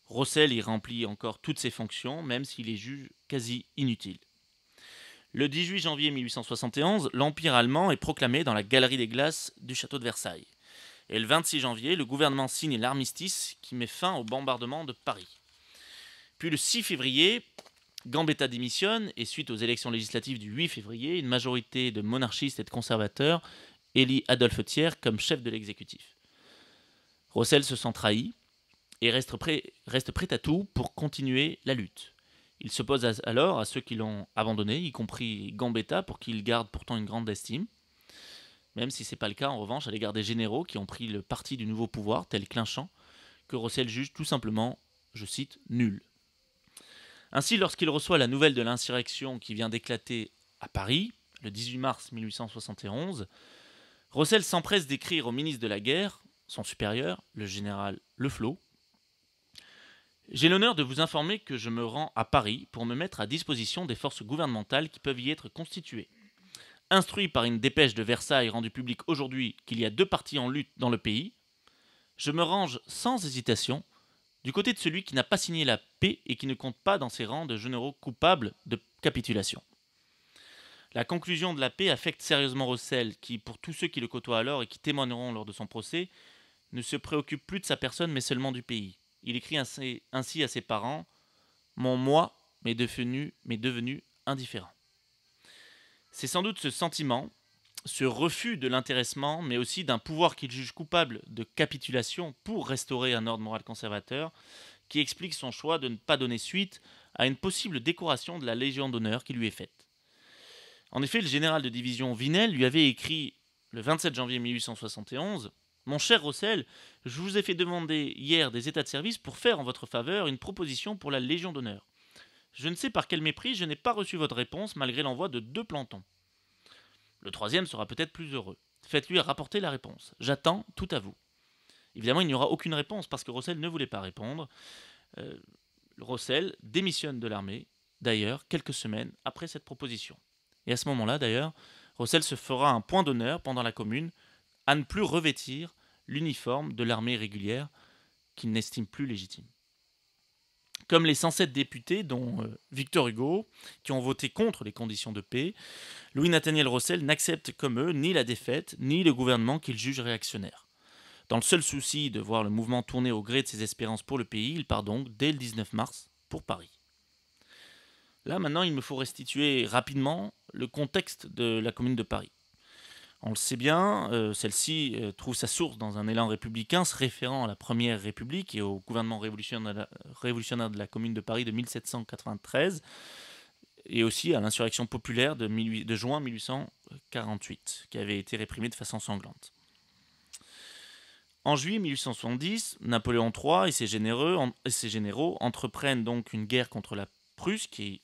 Rossel y remplit encore toutes ses fonctions, même s'il les juge quasi inutiles. Le 18 janvier 1871, l'Empire allemand est proclamé dans la galerie des glaces du château de Versailles. Et le 26 janvier, le gouvernement signe l'armistice qui met fin au bombardement de Paris. Puis le 6 février, Gambetta démissionne et suite aux élections législatives du 8 février, une majorité de monarchistes et de conservateurs élit Adolphe Thiers comme chef de l'exécutif. Rossel se sent trahi et reste prêt à tout pour continuer la lutte. Il s'oppose alors à ceux qui l'ont abandonné, y compris Gambetta, pour qui il garde pourtant une grande estime, même si ce n'est pas le cas en revanche à l'égard des généraux qui ont pris le parti du nouveau pouvoir, tel Clinchamp, que Rossel juge tout simplement, je cite, nul. Ainsi, lorsqu'il reçoit la nouvelle de l'insurrection qui vient d'éclater à Paris, le 18 mars 1871, Rossel s'empresse d'écrire au ministre de la Guerre, son supérieur, le général Leflot, « J'ai l'honneur de vous informer que je me rends à Paris pour me mettre à disposition des forces gouvernementales qui peuvent y être constituées. Instruit par une dépêche de Versailles rendue publique aujourd'hui qu'il y a 2 partis en lutte dans le pays, je me range sans hésitation du côté de celui qui n'a pas signé la paix et qui ne compte pas dans ses rangs de généraux coupables de capitulation. » La conclusion de la paix affecte sérieusement Rossel, qui, pour tous ceux qui le côtoient alors et qui témoigneront lors de son procès, ne se préoccupe plus de sa personne mais seulement du pays. Il écrit ainsi à ses parents « Mon moi m'est devenu indifférent ». C'est sans doute ce sentiment, ce refus de l'intéressement, mais aussi d'un pouvoir qu'il juge coupable de capitulation pour restaurer un ordre moral conservateur, qui explique son choix de ne pas donner suite à une possible décoration de la Légion d'honneur qui lui est faite. En effet, le général de division Vinel lui avait écrit le 27 janvier 1871 « Mon cher Rossel, je vous ai fait demander hier des états de service pour faire en votre faveur une proposition pour la Légion d'honneur. Je ne sais par quel mépris je n'ai pas reçu votre réponse malgré l'envoi de 2 plantons. Le 3e sera peut-être plus heureux. Faites-lui rapporter la réponse. J'attends tout à vous. » Évidemment, il n'y aura aucune réponse parce que Rossel ne voulait pas répondre. Rossel démissionne de l'armée, d'ailleurs, quelques semaines après cette proposition. Et à ce moment-là, d'ailleurs, Rossel se fera un point d'honneur pendant la Commune à ne plus revêtir l'uniforme de l'armée régulière qu'il n'estime plus légitime. Comme les 107 députés, dont Victor Hugo, qui ont voté contre les conditions de paix, Louis-Nathaniel Rossel n'accepte comme eux ni la défaite, ni le gouvernement qu'il juge réactionnaire. Dans le seul souci de voir le mouvement tourner au gré de ses espérances pour le pays, il part donc, dès le 19 mars, pour Paris. Là, maintenant, il me faut restituer rapidement le contexte de la Commune de Paris. On le sait bien, celle-ci trouve sa source dans un élan républicain se référant à la Première République et au gouvernement révolutionnaire de la Commune de Paris de 1793 et aussi à l'insurrection populaire de juin 1848 qui avait été réprimée de façon sanglante. En juillet 1870, Napoléon III et ses généraux entreprennent donc une guerre contre la Prusse qui est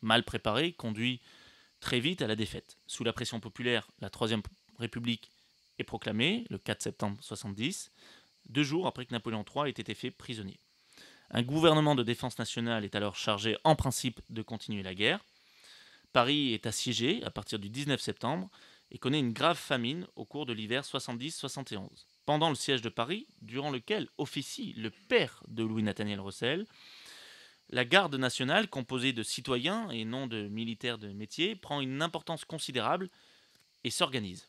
mal préparée, conduite très vite à la défaite. Sous la pression populaire, la Troisième République est proclamée le 4 septembre 70, 2 jours après que Napoléon III ait été fait prisonnier. Un gouvernement de défense nationale est alors chargé en principe de continuer la guerre. Paris est assiégé à partir du 19 septembre et connaît une grave famine au cours de l'hiver 70-71. Pendant le siège de Paris, durant lequel officie le père de Louis-Nathaniel Russell, la garde nationale, composée de citoyens et non de militaires de métier, prend une importance considérable et s'organise.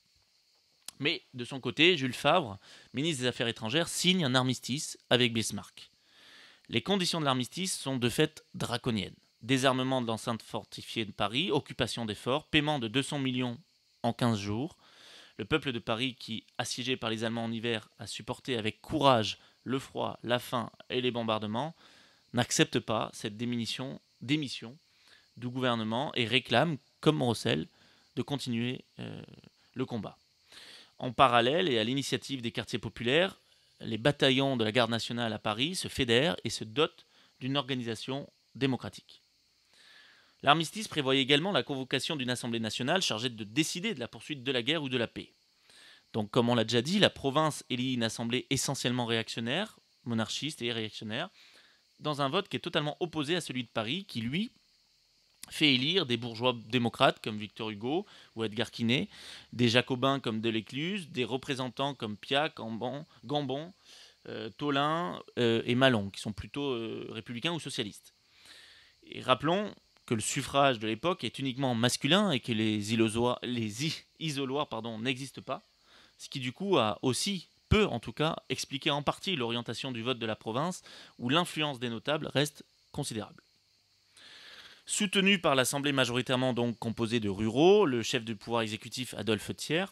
Mais de son côté, Jules Favre, ministre des Affaires étrangères, signe un armistice avec Bismarck. Les conditions de l'armistice sont de fait draconiennes. Désarmement de l'enceinte fortifiée de Paris, occupation des forts, paiement de 200 millions en 15 jours. Le peuple de Paris, qui, assiégé par les Allemands en hiver, a supporté avec courage le froid, la faim et les bombardements, n'accepte pas cette démission du gouvernement et réclame, comme Rossel, de continuer le combat. En parallèle et à l'initiative des quartiers populaires, les bataillons de la garde nationale à Paris se fédèrent et se dotent d'une organisation démocratique. L'armistice prévoyait également la convocation d'une assemblée nationale chargée de décider de la poursuite de la guerre ou de la paix. Donc, comme on l'a déjà dit, la province élit une assemblée essentiellement réactionnaire, monarchiste et réactionnaire, dans un vote qui est totalement opposé à celui de Paris, qui, lui, fait élire des bourgeois démocrates comme Victor Hugo ou Edgar Quinet, des jacobins comme Delécluze, des représentants comme Piat, Gambon, Tolain et Malon, qui sont plutôt républicains ou socialistes. Et rappelons que le suffrage de l'époque est uniquement masculin et que les isoloirs n'existent pas, ce qui du coup a aussi, peut en tout cas, expliquer en partie l'orientation du vote de la province, où l'influence des notables reste considérable. Soutenu par l'Assemblée majoritairement donc composée de ruraux, le chef du pouvoir exécutif Adolphe Thiers,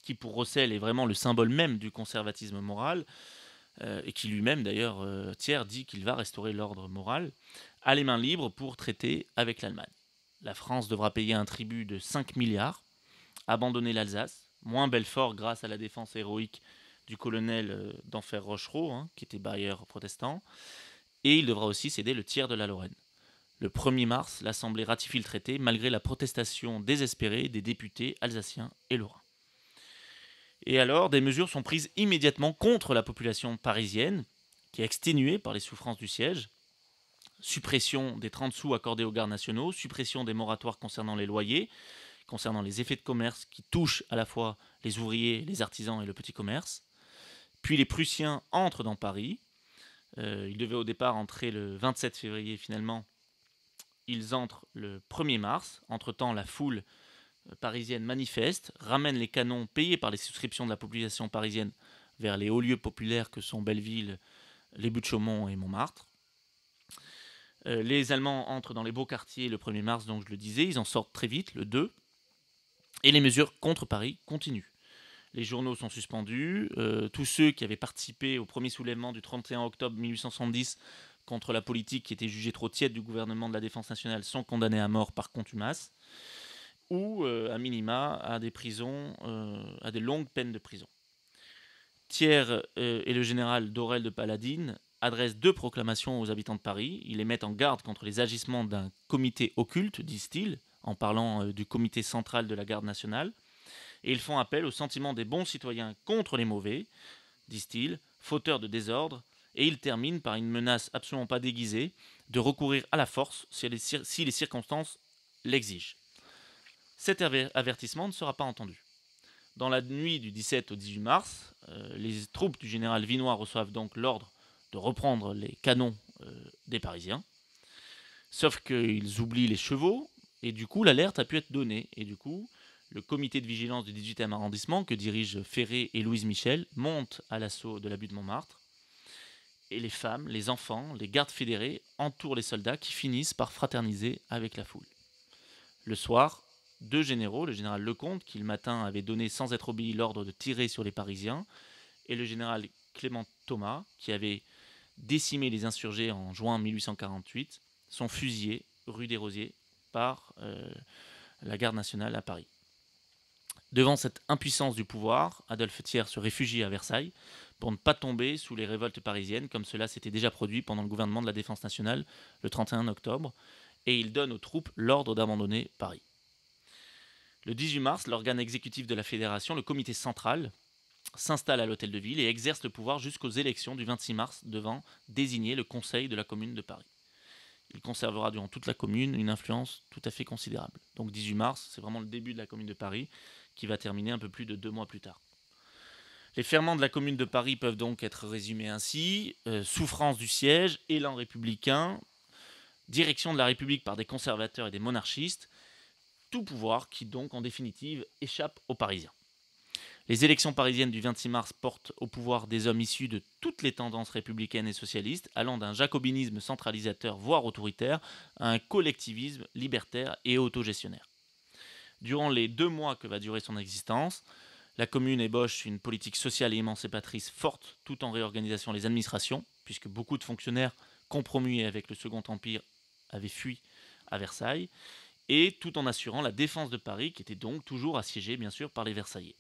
qui pour Rossel est vraiment le symbole même du conservatisme moral, et qui lui-même d'ailleurs, Thiers dit qu'il va restaurer l'ordre moral, a les mains libres pour traiter avec l'Allemagne. La France devra payer un tribut de 5 milliards, abandonner l'Alsace, moins Belfort grâce à la défense héroïque du colonel d'Enfer Rochereau, qui était bailleur protestant, et il devra aussi céder le tiers de la Lorraine. Le 1er mars, l'Assemblée ratifie le traité malgré la protestation désespérée des députés alsaciens et lorrains. Et alors, des mesures sont prises immédiatement contre la population parisienne, qui est exténuée par les souffrances du siège. Suppression des 30 sous accordés aux gardes nationaux, suppression des moratoires concernant les loyers, concernant les effets de commerce qui touchent à la fois les ouvriers, les artisans et le petit commerce. Puis les Prussiens entrent dans Paris. Ils devaient au départ entrer le 27 février finalement. Ils entrent le 1er mars. Entre-temps, la foule parisienne manifeste, ramène les canons payés par les souscriptions de la population parisienne vers les hauts lieux populaires que sont Belleville, les Buttes-Chaumont et Montmartre. Les Allemands entrent dans les beaux quartiers le 1er mars, donc je le disais, ils en sortent très vite, le 2. Et les mesures contre Paris continuent. Les journaux sont suspendus. Tous ceux qui avaient participé au premier soulèvement du 31 octobre 1870 contre la politique qui était jugée trop tiède du gouvernement de la Défense nationale sont condamnés à mort par contumace ou, à minima, à des prisons, à des longues peines de prison. Thiers et le général Dorel de Paladine adressent 2 proclamations aux habitants de Paris. Ils les mettent en garde contre les agissements d'un comité occulte, disent-ils, en parlant du comité central de la garde nationale. Et ils font appel au sentiment des bons citoyens contre les mauvais, disent-ils, fauteurs de désordre, et ils terminent par une menace absolument pas déguisée de recourir à la force si les circonstances l'exigent. Cet avertissement ne sera pas entendu. Dans la nuit du 17 au 18 mars, les troupes du général Vinoy reçoivent donc l'ordre de reprendre les canons des Parisiens, sauf qu'ils oublient les chevaux, et du coup l'alerte a pu être donnée, et du coup le comité de vigilance du 18e arrondissement, que dirigent Ferré et Louise Michel, monte à l'assaut de la butte Montmartre. Et les femmes, les enfants, les gardes fédérés entourent les soldats qui finissent par fraterniser avec la foule. Le soir, 2 généraux, le général Lecomte, qui le matin avait donné sans être obéi l'ordre de tirer sur les Parisiens, et le général Clément Thomas, qui avait décimé les insurgés en juin 1848, sont fusillés rue des Rosiers par la garde nationale à Paris. Devant cette impuissance du pouvoir, Adolphe Thiers se réfugie à Versailles pour ne pas tomber sous les révoltes parisiennes, comme cela s'était déjà produit pendant le gouvernement de la Défense nationale le 31 octobre, et il donne aux troupes l'ordre d'abandonner Paris. Le 18 mars, l'organe exécutif de la fédération, le comité central, s'installe à l'hôtel de ville et exerce le pouvoir jusqu'aux élections du 26 mars devant désigner le conseil de la commune de Paris. Il conservera durant toute la commune une influence tout à fait considérable. Donc 18 mars, c'est vraiment le début de la commune de Paris qui va terminer un peu plus de 2 mois plus tard. Les ferments de la commune de Paris peuvent donc être résumés ainsi. Souffrance du siège, élan républicain, direction de la République par des conservateurs et des monarchistes, tout pouvoir qui donc en définitive échappe aux Parisiens. Les élections parisiennes du 26 mars portent au pouvoir des hommes issus de toutes les tendances républicaines et socialistes, allant d'un jacobinisme centralisateur voire autoritaire à un collectivisme libertaire et autogestionnaire. Durant les 2 mois que va durer son existence, la commune ébauche une politique sociale et émancipatrice forte tout en réorganisant les administrations, puisque beaucoup de fonctionnaires compromis avec le Second Empire avaient fui à Versailles, et tout en assurant la défense de Paris, qui était donc toujours assiégée, bien sûr, par les Versaillais.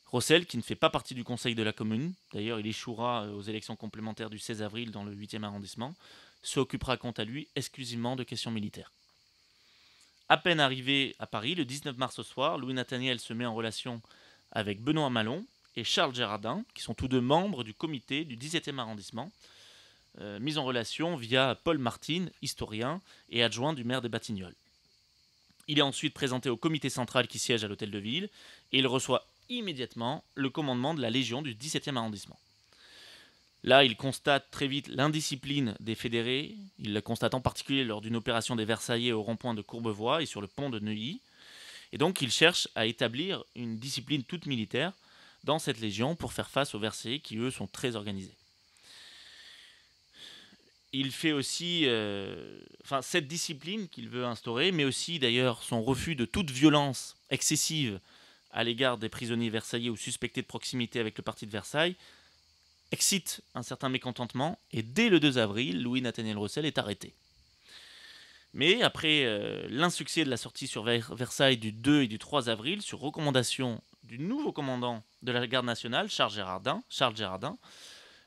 Rossel, qui ne fait pas partie du conseil de la commune, d'ailleurs il échouera aux élections complémentaires du 16 avril dans le 8e arrondissement, s'occupera quant à lui exclusivement de questions militaires. À peine arrivé à Paris, le 19 mars au soir, Louis Nathaniel se met en relation avec Benoît Malon et Charles Gérardin, qui sont tous deux membres du comité du 17e arrondissement, mis en relation via Paul Martine, historien et adjoint du maire des Batignolles. Il est ensuite présenté au comité central qui siège à l'hôtel de ville et il reçoit immédiatement le commandement de la Légion du 17e arrondissement. Là, il constate très vite l'indiscipline des fédérés. Il la constate en particulier lors d'une opération des Versaillais au rond-point de Courbevoie et sur le pont de Neuilly. Et donc, il cherche à établir une discipline toute militaire dans cette Légion pour faire face aux Versaillais qui, eux, sont très organisés. Il fait aussi cette discipline qu'il veut instaurer, mais aussi d'ailleurs son refus de toute violence excessive à l'égard des prisonniers versaillais ou suspectés de proximité avec le parti de Versailles, excite un certain mécontentement, et dès le 2 avril, Louis Nathaniel Rossel est arrêté. Mais après l'insuccès de la sortie sur Versailles du 2 et du 3 avril, sur recommandation du nouveau commandant de la garde nationale, Charles Gérardin,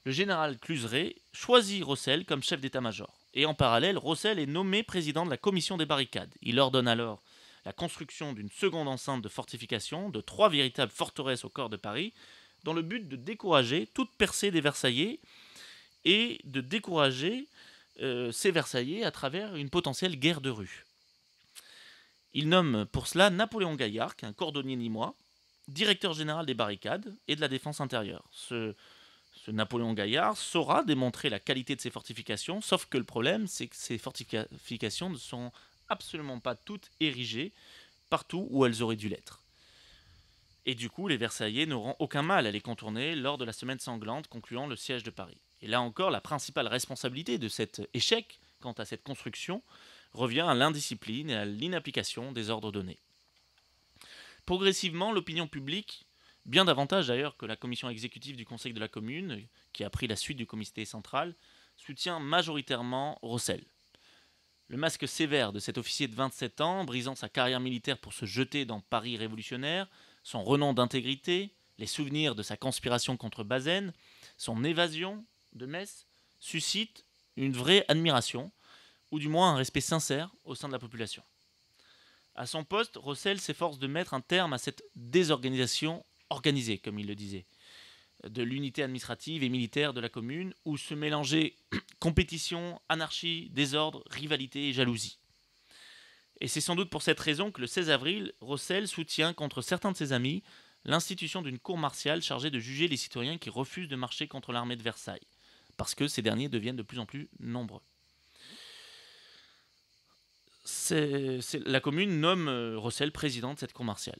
le général Cluseret choisit Rossel comme chef d'état-major. Et en parallèle, Rossel est nommé président de la commission des barricades. Il ordonne alors la construction d'une seconde enceinte de fortification de 3 véritables forteresses au cœur de Paris, dans le but de décourager toute percée des Versaillais et de décourager ces Versaillais à travers une potentielle guerre de rue. Il nomme pour cela Napoléon Gaillard, qui est un cordonnier nîmois, directeur général des barricades et de la défense intérieure. Ce Napoléon Gaillard saura démontrer la qualité de ses fortifications, sauf que le problème, c'est que ces fortifications ne sont absolument pas toutes érigées partout où elles auraient dû l'être. Et du coup, les Versaillais n'auront aucun mal à les contourner lors de la semaine sanglante concluant le siège de Paris. Et là encore, la principale responsabilité de cet échec quant à cette construction revient à l'indiscipline et à l'inapplication des ordres donnés. Progressivement, l'opinion publique, bien davantage d'ailleurs que la commission exécutive du Conseil de la Commune, qui a pris la suite du comité central, soutient majoritairement Rossel. Le masque sévère de cet officier de 27 ans, brisant sa carrière militaire pour se jeter dans Paris révolutionnaire, son renom d'intégrité, les souvenirs de sa conspiration contre Bazaine, son évasion de Metz, suscitent une vraie admiration, ou du moins un respect sincère au sein de la population. À son poste, Rossel s'efforce de mettre un terme à cette désorganisation organisée, comme il le disait, de l'unité administrative et militaire de la commune, où se mélangeaient compétition, anarchie, désordre, rivalité et jalousie. Et c'est sans doute pour cette raison que le 16 avril, Rossel soutient contre certains de ses amis l'institution d'une cour martiale chargée de juger les citoyens qui refusent de marcher contre l'armée de Versailles, parce que ces derniers deviennent de plus en plus nombreux. La commune nomme Rossel président de cette cour martiale.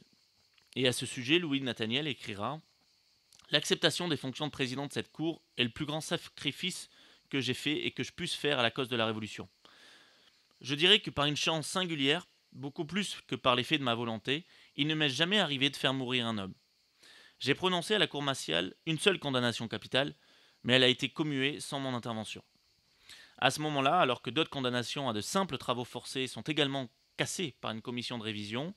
Et à ce sujet, Louis Nathaniel écrira « L'acceptation des fonctions de président de cette cour est le plus grand sacrifice que j'ai fait et que je puisse faire à la cause de la Révolution. Je dirais que par une chance singulière, beaucoup plus que par l'effet de ma volonté, il ne m'est jamais arrivé de faire mourir un homme. J'ai prononcé à la cour martiale une seule condamnation capitale, mais elle a été commuée sans mon intervention. À ce moment-là, alors que d'autres condamnations à de simples travaux forcés sont également cassées par une commission de révision,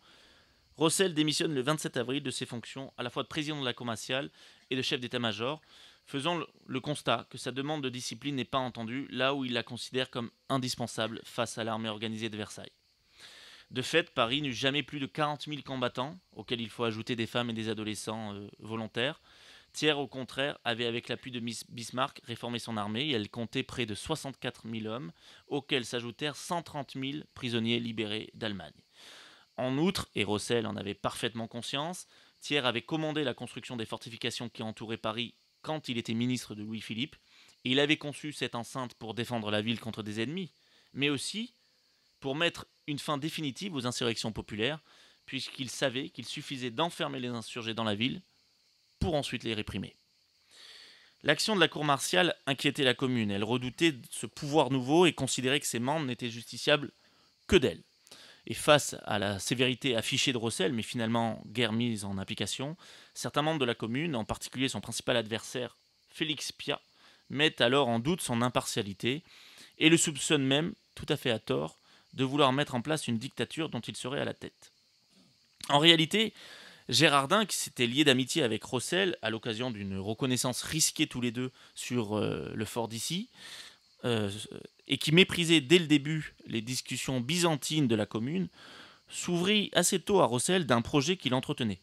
Rossel démissionne le 27 avril de ses fonctions à la fois de président de la cour martiale et de chef d'état-major, faisant le constat que sa demande de discipline n'est pas entendue là où il la considère comme indispensable face à l'armée organisée de Versailles. De fait, Paris n'eut jamais plus de 40 000 combattants, auxquels il faut ajouter des femmes et des adolescents volontaires. Thiers, au contraire, avait, avec l'appui de Bismarck, réformé son armée et elle comptait près de 64 000 hommes, auxquels s'ajoutèrent 130 000 prisonniers libérés d'Allemagne. En outre, et Rossel en avait parfaitement conscience, Thiers avait commandé la construction des fortifications qui entouraient Paris quand il était ministre de Louis-Philippe, et il avait conçu cette enceinte pour défendre la ville contre des ennemis, mais aussi pour mettre une fin définitive aux insurrections populaires, puisqu'il savait qu'il suffisait d'enfermer les insurgés dans la ville pour ensuite les réprimer. L'action de la cour martiale inquiétait la commune. Elle redoutait ce pouvoir nouveau et considérait que ses membres n'étaient justiciables que d'elle. Et face à la sévérité affichée de Rossel, mais finalement guère mise en application, certains membres de la commune, en particulier son principal adversaire, Félix Pyat, mettent alors en doute son impartialité et le soupçonnent même, tout à fait à tort, de vouloir mettre en place une dictature dont il serait à la tête. En réalité, Gérardin, qui s'était lié d'amitié avec Rossel à l'occasion d'une reconnaissance risquée tous les deux sur le fort d'Issy, et qui méprisait dès le début les discussions byzantines de la commune, s'ouvrit assez tôt à Rossel d'un projet qu'il entretenait.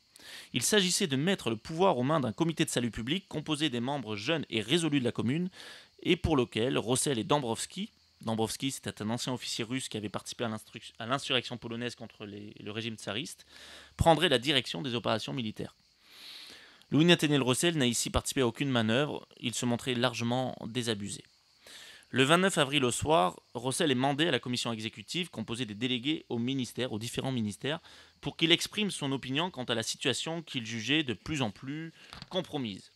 Il s'agissait de mettre le pouvoir aux mains d'un comité de salut public composé des membres jeunes et résolus de la commune, et pour lequel Rossel et Dąbrowski, c'était un ancien officier russe qui avait participé à l'insurrection polonaise contre le régime tsariste, prendraient la direction des opérations militaires. Louis-Nathaniel Rossel n'a ici participé à aucune manœuvre, il se montrait largement désabusé. Le 29 avril au soir, Rossel est mandé à la commission exécutive composée des délégués aux différents ministères, pour qu'il exprime son opinion quant à la situation qu'il jugeait de plus en plus compromise.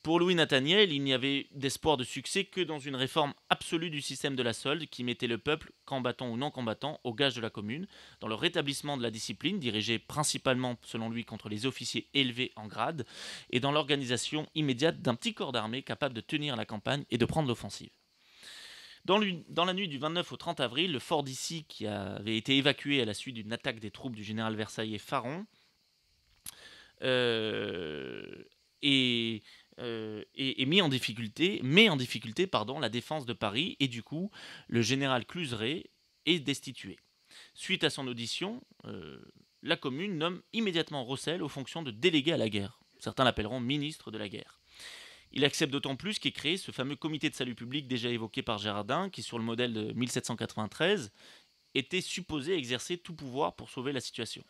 Pour Louis-Nathaniel, il n'y avait d'espoir de succès que dans une réforme absolue du système de la solde qui mettait le peuple, combattant ou non combattant, au gage de la commune, dans le rétablissement de la discipline, dirigée principalement, selon lui, contre les officiers élevés en grade, et dans l'organisation immédiate d'un petit corps d'armée capable de tenir la campagne et de prendre l'offensive. Dans la nuit du 29 au 30 avril, le fort d'Issy, qui avait été évacué à la suite d'une attaque des troupes du général versaillais Faron, met en difficulté la défense de Paris, et du coup, le général Cluseret est destitué. Suite à son audition, la commune nomme immédiatement Rossel aux fonctions de délégué à la guerre. Certains l'appelleront ministre de la guerre. Il accepte d'autant plus qu'est créé ce fameux comité de salut public déjà évoqué par Gérardin, qui, sur le modèle de 1793, était supposé exercer tout pouvoir pour sauver la situation.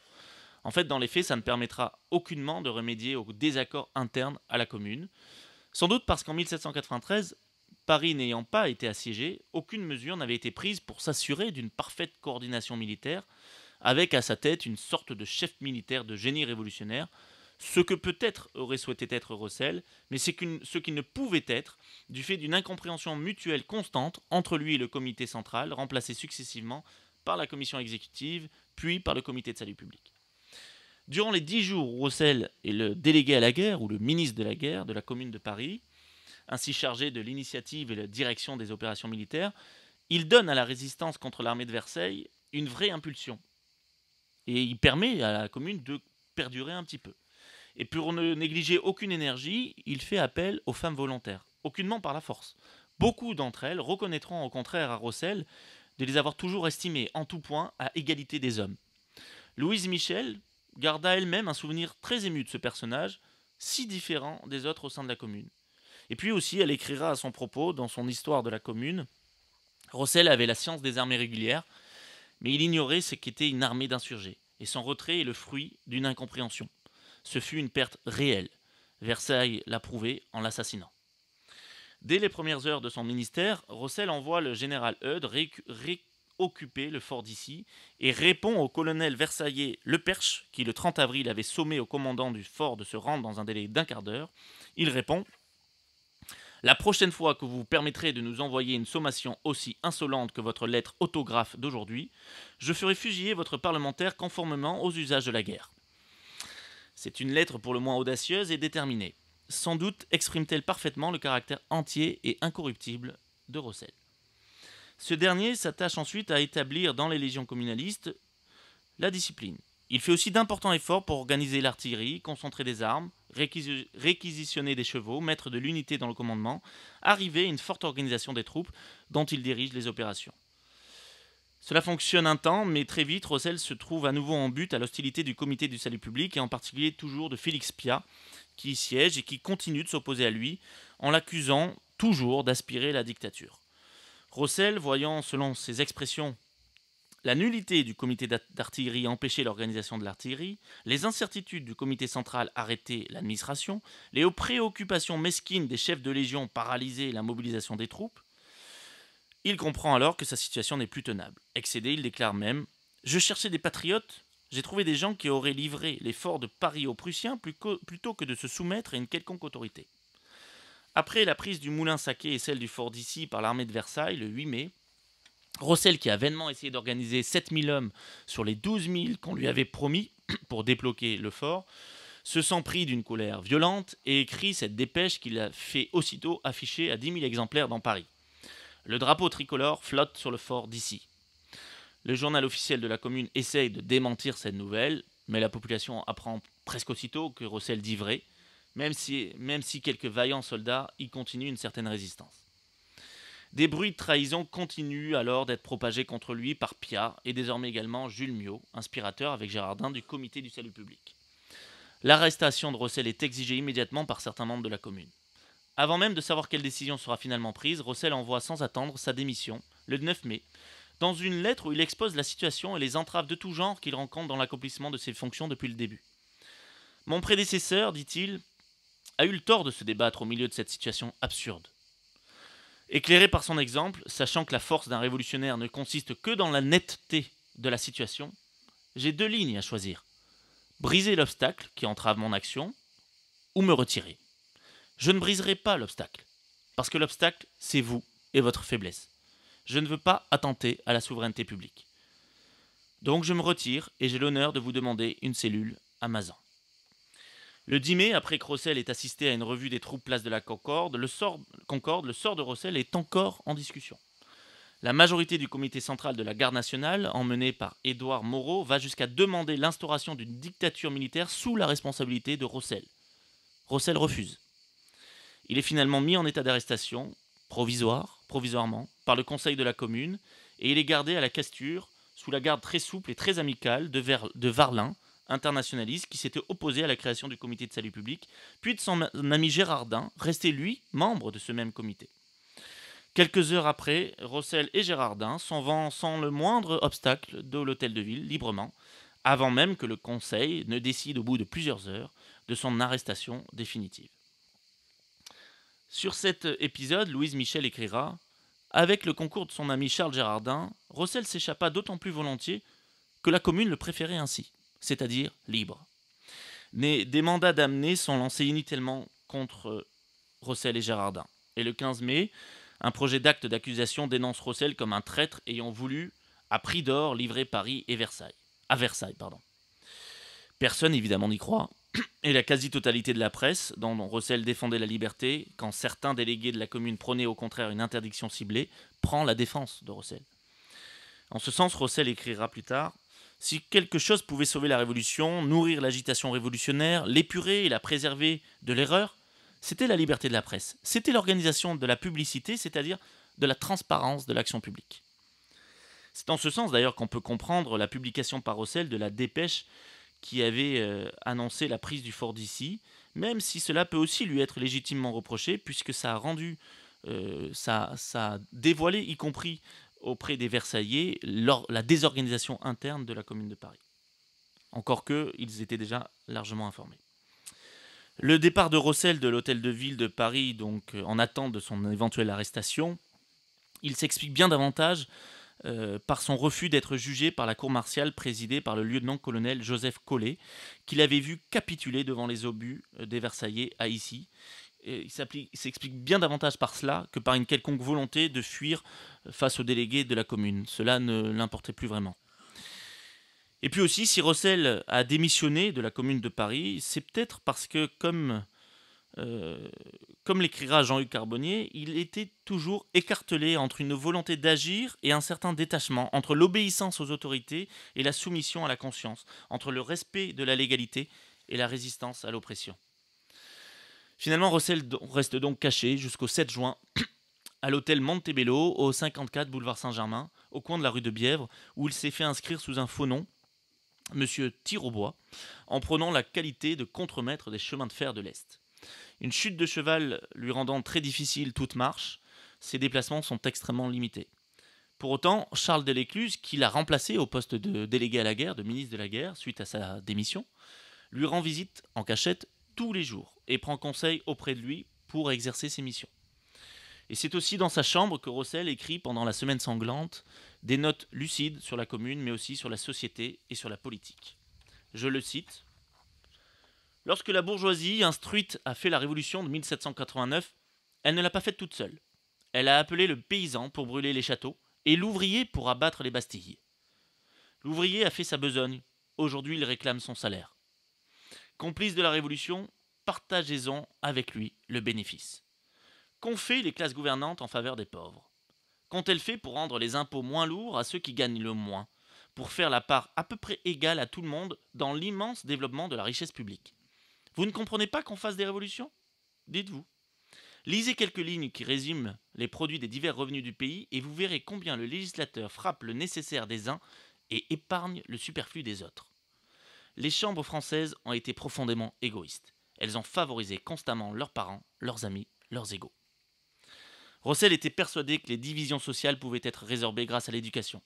En fait, dans les faits, ça ne permettra aucunement de remédier aux désaccords internes à la commune. Sans doute parce qu'en 1793, Paris n'ayant pas été assiégé, aucune mesure n'avait été prise pour s'assurer d'une parfaite coordination militaire, avec à sa tête une sorte de chef militaire de génie révolutionnaire, ce que peut-être aurait souhaité être Rossel, mais ce qui ne pouvait être, du fait d'une incompréhension mutuelle constante entre lui et le comité central, remplacé successivement par la commission exécutive, puis par le comité de salut public. Durant les 10 jours où Rossel est le délégué à la guerre, ou le ministre de la guerre de la commune de Paris, ainsi chargé de l'initiative et de la direction des opérations militaires, il donne à la résistance contre l'armée de Versailles une vraie impulsion. Et il permet à la commune de perdurer un petit peu. Et pour ne négliger aucune énergie, il fait appel aux femmes volontaires, aucunement par la force. Beaucoup d'entre elles reconnaîtront au contraire à Rossel de les avoir toujours estimées en tout point à égalité des hommes. Louise Michel garda elle-même un souvenir très ému de ce personnage, si différent des autres au sein de la commune. Et puis aussi, elle écrira à son propos, dans son histoire de la commune, Rossel avait la science des armées régulières, mais il ignorait ce qu'était une armée d'insurgés, et son retrait est le fruit d'une incompréhension. Ce fut une perte réelle. Versailles l'a prouvé en l'assassinant. Dès les premières heures de son ministère, Rossel envoie le général Eudes réoccuper le fort d'Issy et répond au colonel versaillais Leperche, qui le 30 avril avait sommé au commandant du fort de se rendre dans un délai d'1 quart d'heure. Il répond « La prochaine fois que vous vous permettrez de nous envoyer une sommation aussi insolente que votre lettre autographe d'aujourd'hui, je ferai fusiller votre parlementaire conformément aux usages de la guerre. » C'est une lettre pour le moins audacieuse et déterminée. Sans doute exprime-t-elle parfaitement le caractère entier et incorruptible de Rossel. Ce dernier s'attache ensuite à établir dans les légions communalistes la discipline. Il fait aussi d'importants efforts pour organiser l'artillerie, concentrer des armes, réquisitionner des chevaux, mettre de l'unité dans le commandement, arriver à une forte organisation des troupes dont il dirige les opérations. Cela fonctionne un temps, mais très vite, Rossel se trouve à nouveau en but à l'hostilité du comité du salut public, et en particulier toujours de Félix Piat, qui y siège et qui continue de s'opposer à lui, en l'accusant toujours d'aspirer la dictature. Rossel, voyant, selon ses expressions, la nullité du comité d'artillerie empêcher l'organisation de l'artillerie, les incertitudes du comité central arrêter l'administration, les préoccupations mesquines des chefs de légion paralyser la mobilisation des troupes, il comprend alors que sa situation n'est plus tenable. Excédé, il déclare même « Je cherchais des patriotes, j'ai trouvé des gens qui auraient livré les forts de Paris aux Prussiens plutôt que de se soumettre à une quelconque autorité. » Après la prise du moulin saqué et celle du fort d'Issy par l'armée de Versailles, le 8 mai, Rossel, qui a vainement essayé d'organiser 7000 hommes sur les 12 000 qu'on lui avait promis pour débloquer le fort, se sent pris d'une colère violente et écrit cette dépêche qu'il a fait aussitôt afficher à 10 000 exemplaires dans Paris. Le drapeau tricolore flotte sur le fort d'Issy. Le journal officiel de la commune essaye de démentir cette nouvelle, mais la population apprend presque aussitôt que Rossel dit vrai, même si quelques vaillants soldats y continuent une certaine résistance. Des bruits de trahison continuent alors d'être propagés contre lui par Piat et désormais également Jules Miot, inspirateur avec Gérardin du comité du salut public. L'arrestation de Rossel est exigée immédiatement par certains membres de la commune. Avant même de savoir quelle décision sera finalement prise, Rossel envoie sans attendre sa démission, le 9 mai, dans une lettre où il expose la situation et les entraves de tout genre qu'il rencontre dans l'accomplissement de ses fonctions depuis le début. « Mon prédécesseur, dit-il, a eu le tort de se débattre au milieu de cette situation absurde. Éclairé par son exemple, sachant que la force d'un révolutionnaire ne consiste que dans la netteté de la situation, j'ai 2 lignes à choisir. Briser l'obstacle qui entrave mon action ou me retirer. Je ne briserai pas l'obstacle, parce que l'obstacle, c'est vous et votre faiblesse. Je ne veux pas attenter à la souveraineté publique. Donc je me retire et j'ai l'honneur de vous demander une cellule à Mazan. » Le 10 mai, après que Rossel ait assisté à une revue des troupes place de la Concorde, le sort de Rossel est encore en discussion. La majorité du comité central de la garde nationale, emmenée par Édouard Moreau, va jusqu'à demander l'instauration d'une dictature militaire sous la responsabilité de Rossel. Rossel refuse. Il est finalement mis en état d'arrestation, provisoirement, par le conseil de la commune, et il est gardé à la Casture, sous la garde très souple et très amicale de Varlin, internationaliste, qui s'était opposé à la création du comité de salut public, puis de son ami Gérardin, resté lui membre de ce même comité. Quelques heures après, Rossel et Gérardin s'en vont sans le moindre obstacle de l'hôtel de ville, librement, avant même que le conseil ne décide au bout de plusieurs heures de son arrestation définitive. Sur cet épisode, Louise Michel écrira « Avec le concours de son ami Charles Gérardin, Rossel s'échappa d'autant plus volontiers que la commune le préférait ainsi, c'est-à-dire libre. Des mandats d'amener sont lancés inutilement contre Rossel et Gérardin. Et le 15 mai, un projet d'acte d'accusation dénonce Rossel comme un traître ayant voulu, à prix d'or, livrer Paris et Versailles. À Versailles. Personne, évidemment, n'y croit. Et la quasi-totalité de la presse, dont Rossel défendait la liberté, quand certains délégués de la commune prônaient au contraire une interdiction ciblée, prend la défense de Rossel. En ce sens, Rossel écrira plus tard « Si quelque chose pouvait sauver la Révolution, nourrir l'agitation révolutionnaire, l'épurer et la préserver de l'erreur, c'était la liberté de la presse. C'était l'organisation de la publicité, c'est-à-dire de la transparence de l'action publique. » C'est en ce sens d'ailleurs qu'on peut comprendre la publication par Rossel de la dépêche qui avait annoncé la prise du fort d'Issy, même si cela peut aussi lui être légitimement reproché, puisque ça a rendu, ça a dévoilé, y compris auprès des Versaillais, la désorganisation interne de la Commune de Paris. Encore qu'ils étaient déjà largement informés. Le départ de Rossel de l'hôtel de ville de Paris, donc en attente de son éventuelle arrestation, il s'explique bien davantage par son refus d'être jugé par la cour martiale présidée par le lieutenant-colonel Joseph Collet, qu'il avait vu capituler devant les obus des Versaillais à Issy. Il s'explique bien davantage par cela que par une quelconque volonté de fuir face aux délégués de la commune. Cela ne l'importait plus vraiment. Et puis aussi, si Rossel a démissionné de la commune de Paris, c'est peut-être parce que, comme l'écrira Jean-Hugues Carbonnier, il était toujours écartelé entre une volonté d'agir et un certain détachement, entre l'obéissance aux autorités et la soumission à la conscience, entre le respect de la légalité et la résistance à l'oppression. Finalement, Rossel reste donc caché jusqu'au 7 juin à l'hôtel Montebello, au 54 boulevard Saint-Germain, au coin de la rue de Bièvre, où il s'est fait inscrire sous un faux nom, Monsieur Tiraubois, en prenant la qualité de contremaître des chemins de fer de l'Est. Une chute de cheval lui rendant très difficile toute marche, ses déplacements sont extrêmement limités. Pour autant, Charles Delescluze, qui l'a remplacé au poste de délégué à la guerre, de ministre de la guerre, suite à sa démission, lui rend visite en cachette tous les jours et prend conseil auprès de lui pour exercer ses missions. Et c'est aussi dans sa chambre que Rossel écrit pendant la semaine sanglante des notes lucides sur la commune, mais aussi sur la société et sur la politique. Je le cite. Lorsque la bourgeoisie instruite a fait la révolution de 1789, elle ne l'a pas faite toute seule. Elle a appelé le paysan pour brûler les châteaux et l'ouvrier pour abattre les bastilles. L'ouvrier a fait sa besogne. Aujourd'hui, il réclame son salaire. Complice de la révolution, partagez-en avec lui le bénéfice. Qu'ont fait les classes gouvernantes en faveur des pauvres? Qu'ont-elles fait pour rendre les impôts moins lourds à ceux qui gagnent le moins, pour faire la part à peu près égale à tout le monde dans l'immense développement de la richesse publique? Vous ne comprenez pas qu'on fasse des révolutions? Dites-vous. Lisez quelques lignes qui résument les produits des divers revenus du pays et vous verrez combien le législateur frappe le nécessaire des uns et épargne le superflu des autres. Les chambres françaises ont été profondément égoïstes. Elles ont favorisé constamment leurs parents, leurs amis, leurs égaux. Rossel était persuadé que les divisions sociales pouvaient être résorbées grâce à l'éducation.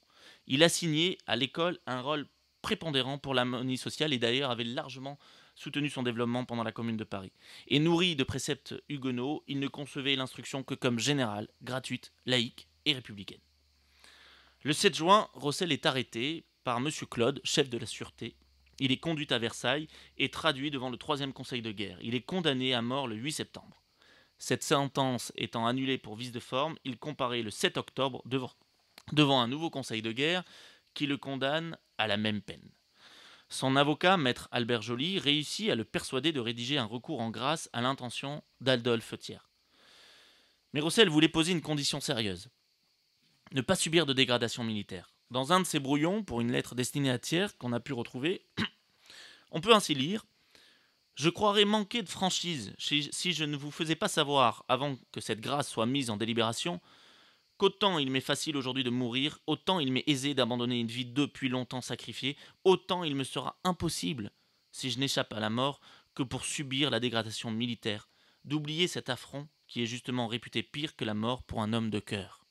Il assignait à l'école un rôle prépondérant pour l'harmonie sociale et d'ailleurs avait largement soutenu son développement pendant la Commune de Paris. Et nourri de préceptes huguenots, il ne concevait l'instruction que comme générale, gratuite, laïque et républicaine. Le 7 juin, Rossel est arrêté par M. Claude, chef de la sûreté. Il est conduit à Versailles et traduit devant le 3e Conseil de guerre. Il est condamné à mort le 8 septembre. Cette sentence étant annulée pour vice de forme, il comparaît le 7 octobre devant un nouveau Conseil de guerre qui le condamne à la même peine. Son avocat, maître Albert Joly, réussit à le persuader de rédiger un recours en grâce à l'intention d'Adolphe Thiers. Mais Rossel voulait poser une condition sérieuse. Ne pas subir de dégradation militaire. Dans un de ses brouillons, pour une lettre destinée à Thiers qu'on a pu retrouver, on peut ainsi lire « Je croirais manquer de franchise si je ne vous faisais pas savoir, avant que cette grâce soit mise en délibération, qu'autant il m'est facile aujourd'hui de mourir, autant il m'est aisé d'abandonner une vie depuis longtemps sacrifiée, autant il me sera impossible, si je n'échappe à la mort, que pour subir la dégradation militaire, d'oublier cet affront qui est justement réputé pire que la mort pour un homme de cœur. »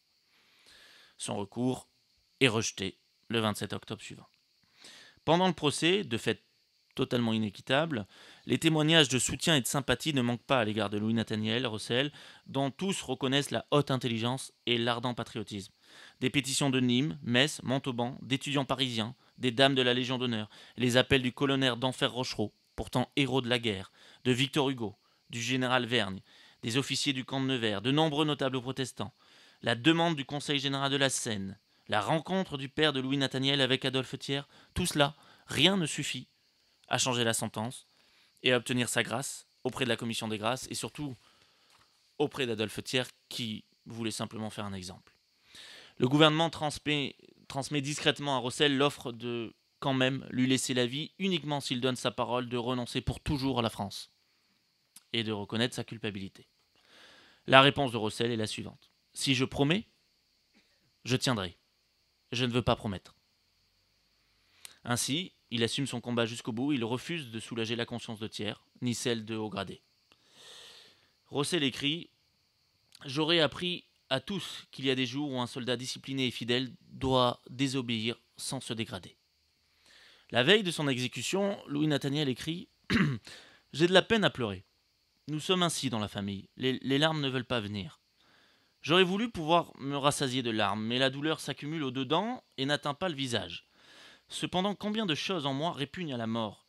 Son recours est rejeté le 27 octobre suivant. Pendant le procès, de fait totalement inéquitable, les témoignages de soutien et de sympathie ne manquent pas à l'égard de Louis-Nathaniel Rossel, dont tous reconnaissent la haute intelligence et l'ardent patriotisme. Des pétitions de Nîmes, Metz, Montauban, d'étudiants parisiens, des dames de la Légion d'honneur, les appels du colonel d'Enfer Rochereau, pourtant héros de la guerre, de Victor Hugo, du général Vergne, des officiers du camp de Nevers, de nombreux notables protestants, la demande du Conseil général de la Seine, la rencontre du père de Louis-Nathaniel avec Adolphe Thiers, tout cela, rien ne suffit à changer la sentence et à obtenir sa grâce auprès de la commission des grâces et surtout auprès d'Adolphe Thiers qui voulait simplement faire un exemple. Le gouvernement transmet discrètement à Rossel l'offre de quand même lui laisser la vie uniquement s'il donne sa parole de renoncer pour toujours à la France et de reconnaître sa culpabilité. La réponse de Rossel est la suivante. Si je promets, je tiendrai. Je ne veux pas promettre. Ainsi, il assume son combat jusqu'au bout, il refuse de soulager la conscience de Thiers, ni celle de haut gradé. Rossel écrit « J'aurais appris à tous qu'il y a des jours où un soldat discipliné et fidèle doit désobéir sans se dégrader. » La veille de son exécution, Louis-Nathaniel écrit « J'ai de la peine à pleurer. Nous sommes ainsi dans la famille, les larmes ne veulent pas venir. J'aurais voulu pouvoir me rassasier de larmes, mais la douleur s'accumule au-dedans et n'atteint pas le visage. Cependant, combien de choses en moi répugnent à la mort.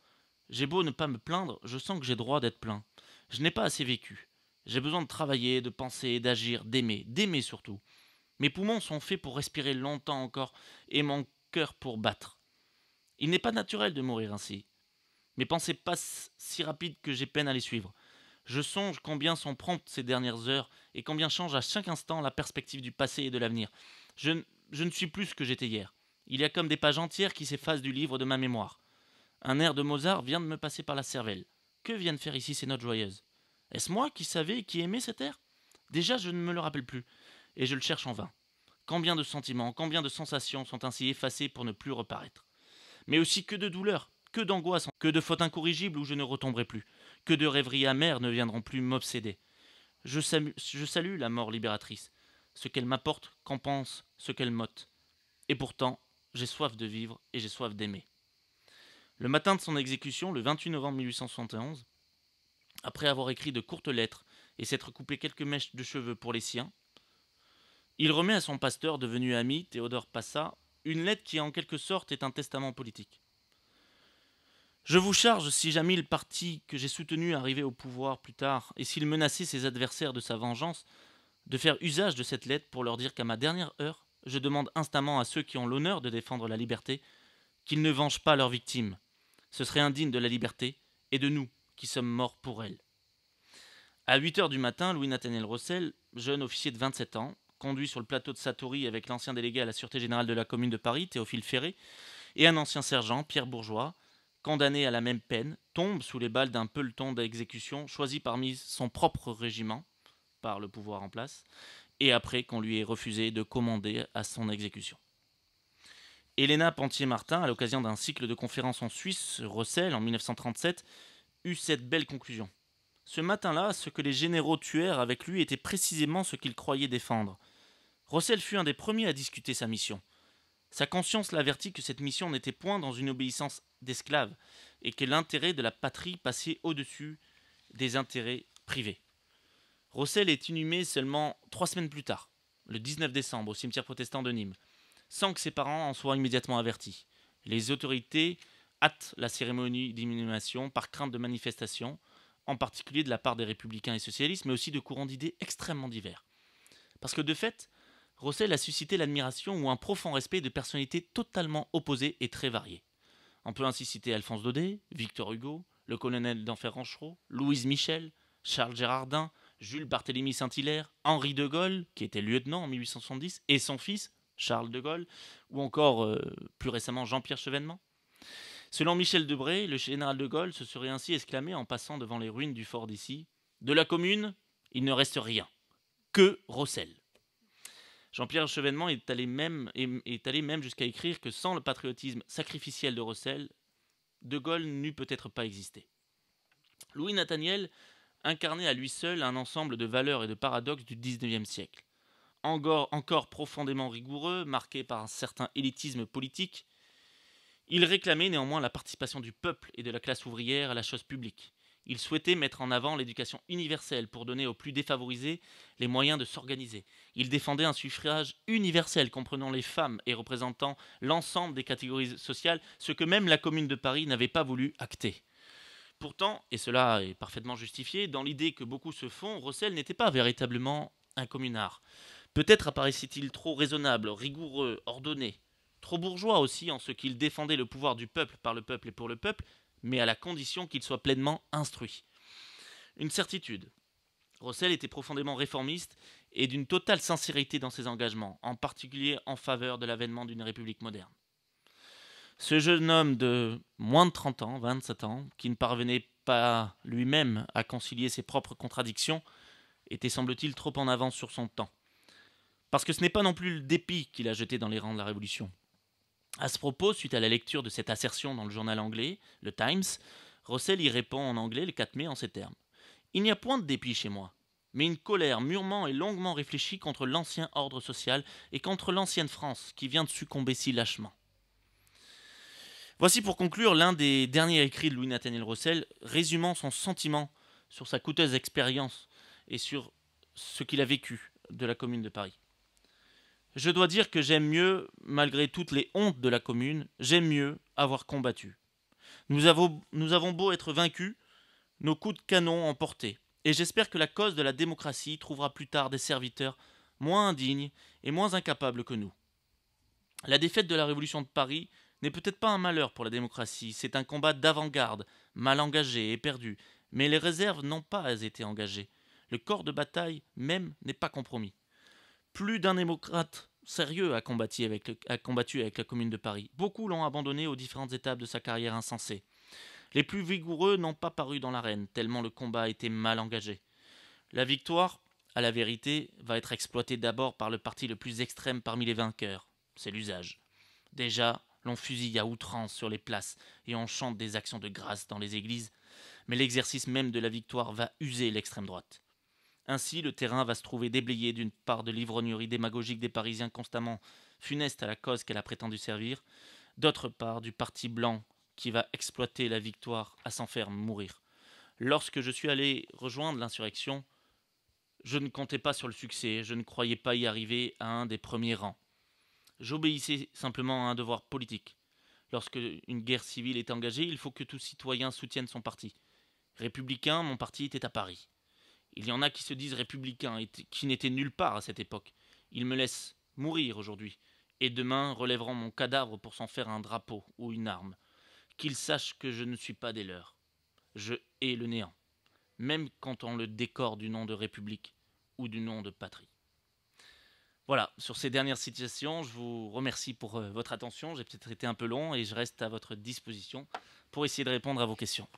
J'ai beau ne pas me plaindre, je sens que j'ai droit d'être plaint. Je n'ai pas assez vécu. J'ai besoin de travailler, de penser, d'agir, d'aimer surtout. Mes poumons sont faits pour respirer longtemps encore et mon cœur pour battre. Il n'est pas naturel de mourir ainsi. Mes pensées passent si rapides que j'ai peine à les suivre. Je songe combien sont promptes ces dernières heures et combien change à chaque instant la perspective du passé et de l'avenir. Je ne suis plus ce que j'étais hier. Il y a comme des pages entières qui s'effacent du livre de ma mémoire. Un air de Mozart vient de me passer par la cervelle. Que viennent faire ici ces notes joyeuses? Est-ce moi qui savais et qui aimais cet air? Déjà, je ne me le rappelle plus, et je le cherche en vain. combien de sentiments, combien de sensations sont ainsi effacés pour ne plus reparaître. Mais aussi que de douleurs, que d'angoisses, que de fautes incorrigibles où je ne retomberai plus, que de rêveries amères ne viendront plus m'obséder. Je salue la mort libératrice. Ce qu'elle m'apporte compense ce qu'elle m'ôte. Et pourtant, j'ai soif de vivre et j'ai soif d'aimer. Le matin de son exécution, le 28 novembre 1871, après avoir écrit de courtes lettres et s'être coupé quelques mèches de cheveux pour les siens, il remet à son pasteur devenu ami, Théodore Passat, une lettre qui en quelque sorte est un testament politique. Je vous charge, si jamais le parti que j'ai soutenu arrivait au pouvoir plus tard, et s'il menaçait ses adversaires de sa vengeance, de faire usage de cette lettre pour leur dire qu'à ma dernière heure, je demande instamment à ceux qui ont l'honneur de défendre la liberté qu'ils ne vengent pas leurs victimes. Ce serait indigne de la liberté et de nous qui sommes morts pour elle. À 8 heures du matin, Louis-Nathaniel Rossel, jeune officier de 27 ans, conduit sur le plateau de Satory avec l'ancien délégué à la Sûreté Générale de la Commune de Paris, Théophile Ferré, et un ancien sergent, Pierre Bourgeois, condamné à la même peine, tombe sous les balles d'un peloton d'exécution choisi parmi son propre régiment, par le pouvoir en place, et après qu'on lui ait refusé de commander à son exécution. Héléna Pentier-Martin, à l'occasion d'un cycle de conférences en Suisse, Rossel, en 1937, eut cette belle conclusion. Ce matin-là, ce que les généraux tuèrent avec lui était précisément ce qu'ils croyaient défendre. Rossel fut un des premiers à discuter sa mission. Sa conscience l'avertit que cette mission n'était point dans une obéissance d'esclaves, et que l'intérêt de la patrie passait au-dessus des intérêts privés. Rossel est inhumé seulement 3 semaines plus tard, le 19 décembre, au cimetière protestant de Nîmes, sans que ses parents en soient immédiatement avertis. Les autorités hâtent la cérémonie d'inhumation par crainte de manifestations, en particulier de la part des républicains et socialistes, mais aussi de courants d'idées extrêmement divers. Parce que de fait, Rossel a suscité l'admiration ou un profond respect de personnalités totalement opposées et très variées. On peut ainsi citer Alphonse Daudet, Victor Hugo, le colonel d'Enfer Rochereau, Louise Michel, Charles Gérardin, Jules Barthélemy Saint-Hilaire, Henri de Gaulle, qui était lieutenant en 1870, et son fils, Charles de Gaulle, ou encore plus récemment Jean-Pierre Chevènement. Selon Michel Debré, le général de Gaulle se serait ainsi exclamé en passant devant les ruines du fort d'Issy : « De la commune, il ne reste rien, que Rossel ». Jean-Pierre Chevènement est allé même jusqu'à écrire que sans le patriotisme sacrificiel de Rossel, de Gaulle n'eût peut-être pas existé. Louis Nathaniel incarnait à lui seul un ensemble de valeurs et de paradoxes du XIXe siècle. Encore profondément rigoureux, marqué par un certain élitisme politique, il réclamait néanmoins la participation du peuple et de la classe ouvrière à la chose publique. Il souhaitait mettre en avant l'éducation universelle pour donner aux plus défavorisés les moyens de s'organiser. Il défendait un suffrage universel comprenant les femmes et représentant l'ensemble des catégories sociales, ce que même la Commune de Paris n'avait pas voulu acter. Pourtant, et cela est parfaitement justifié, dans l'idée que beaucoup se font, Rossel n'était pas véritablement un communard. Peut-être apparaissait-il trop raisonnable, rigoureux, ordonné, trop bourgeois aussi en ce qu'il défendait le pouvoir du peuple par le peuple et pour le peuple, mais à la condition qu'il soit pleinement instruit. Une certitude, Rossel était profondément réformiste et d'une totale sincérité dans ses engagements, en particulier en faveur de l'avènement d'une république moderne. Ce jeune homme de moins de 30 ans, 27 ans, qui ne parvenait pas lui-même à concilier ses propres contradictions, était semble-t-il trop en avance sur son temps. Parce que ce n'est pas non plus le dépit qu'il a jeté dans les rangs de la Révolution. À ce propos, suite à la lecture de cette assertion dans le journal anglais, le Times, Rossel y répond en anglais le 4 mai en ces termes. « Il n'y a point de dépit chez moi, mais une colère mûrement et longuement réfléchie contre l'ancien ordre social et contre l'ancienne France qui vient de succomber si lâchement. » Voici pour conclure l'un des derniers écrits de Louis-Nathaniel Rossel, résumant son sentiment sur sa coûteuse expérience et sur ce qu'il a vécu de la Commune de Paris. Je dois dire que j'aime mieux, malgré toutes les hontes de la Commune, j'aime mieux avoir combattu. Nous avons beau être vaincus, nos coups de canon ont porté, et j'espère que la cause de la démocratie trouvera plus tard des serviteurs moins indignes et moins incapables que nous. La défaite de la Révolution de Paris n'est peut-être pas un malheur pour la démocratie, c'est un combat d'avant-garde, mal engagé et perdu, mais les réserves n'ont pas été engagées. Le corps de bataille même n'est pas compromis. Plus d'un démocrate sérieux a combattu avec la Commune de Paris. Beaucoup l'ont abandonné aux différentes étapes de sa carrière insensée. Les plus vigoureux n'ont pas paru dans l'arène, tellement le combat a été mal engagé. La victoire à la vérité, va être exploité d'abord par le parti le plus extrême parmi les vainqueurs. C'est l'usage. Déjà, l'on fusille à outrance sur les places et on chante des actions de grâce dans les églises, mais l'exercice même de la victoire va user l'extrême droite. Ainsi, le terrain va se trouver déblayé d'une part de l'ivrognerie démagogique des Parisiens constamment funeste à la cause qu'elle a prétendu servir, d'autre part du parti blanc qui va exploiter la victoire à s'en faire mourir. Lorsque je suis allé rejoindre l'insurrection, je ne comptais pas sur le succès, je ne croyais pas y arriver à un des premiers rangs. J'obéissais simplement à un devoir politique. Lorsque une guerre civile est engagée, il faut que tout citoyen soutienne son parti. Républicain, mon parti était à Paris. Il y en a qui se disent républicains et qui n'étaient nulle part à cette époque. Ils me laissent mourir aujourd'hui, et demain relèveront mon cadavre pour s'en faire un drapeau ou une arme. Qu'ils sachent que je ne suis pas des leurs. Je hais le néant, même quand on le décore du nom de République ou du nom de patrie. Voilà, sur ces dernières citations, je vous remercie pour votre attention. J'ai peut-être été un peu long et je reste à votre disposition pour essayer de répondre à vos questions.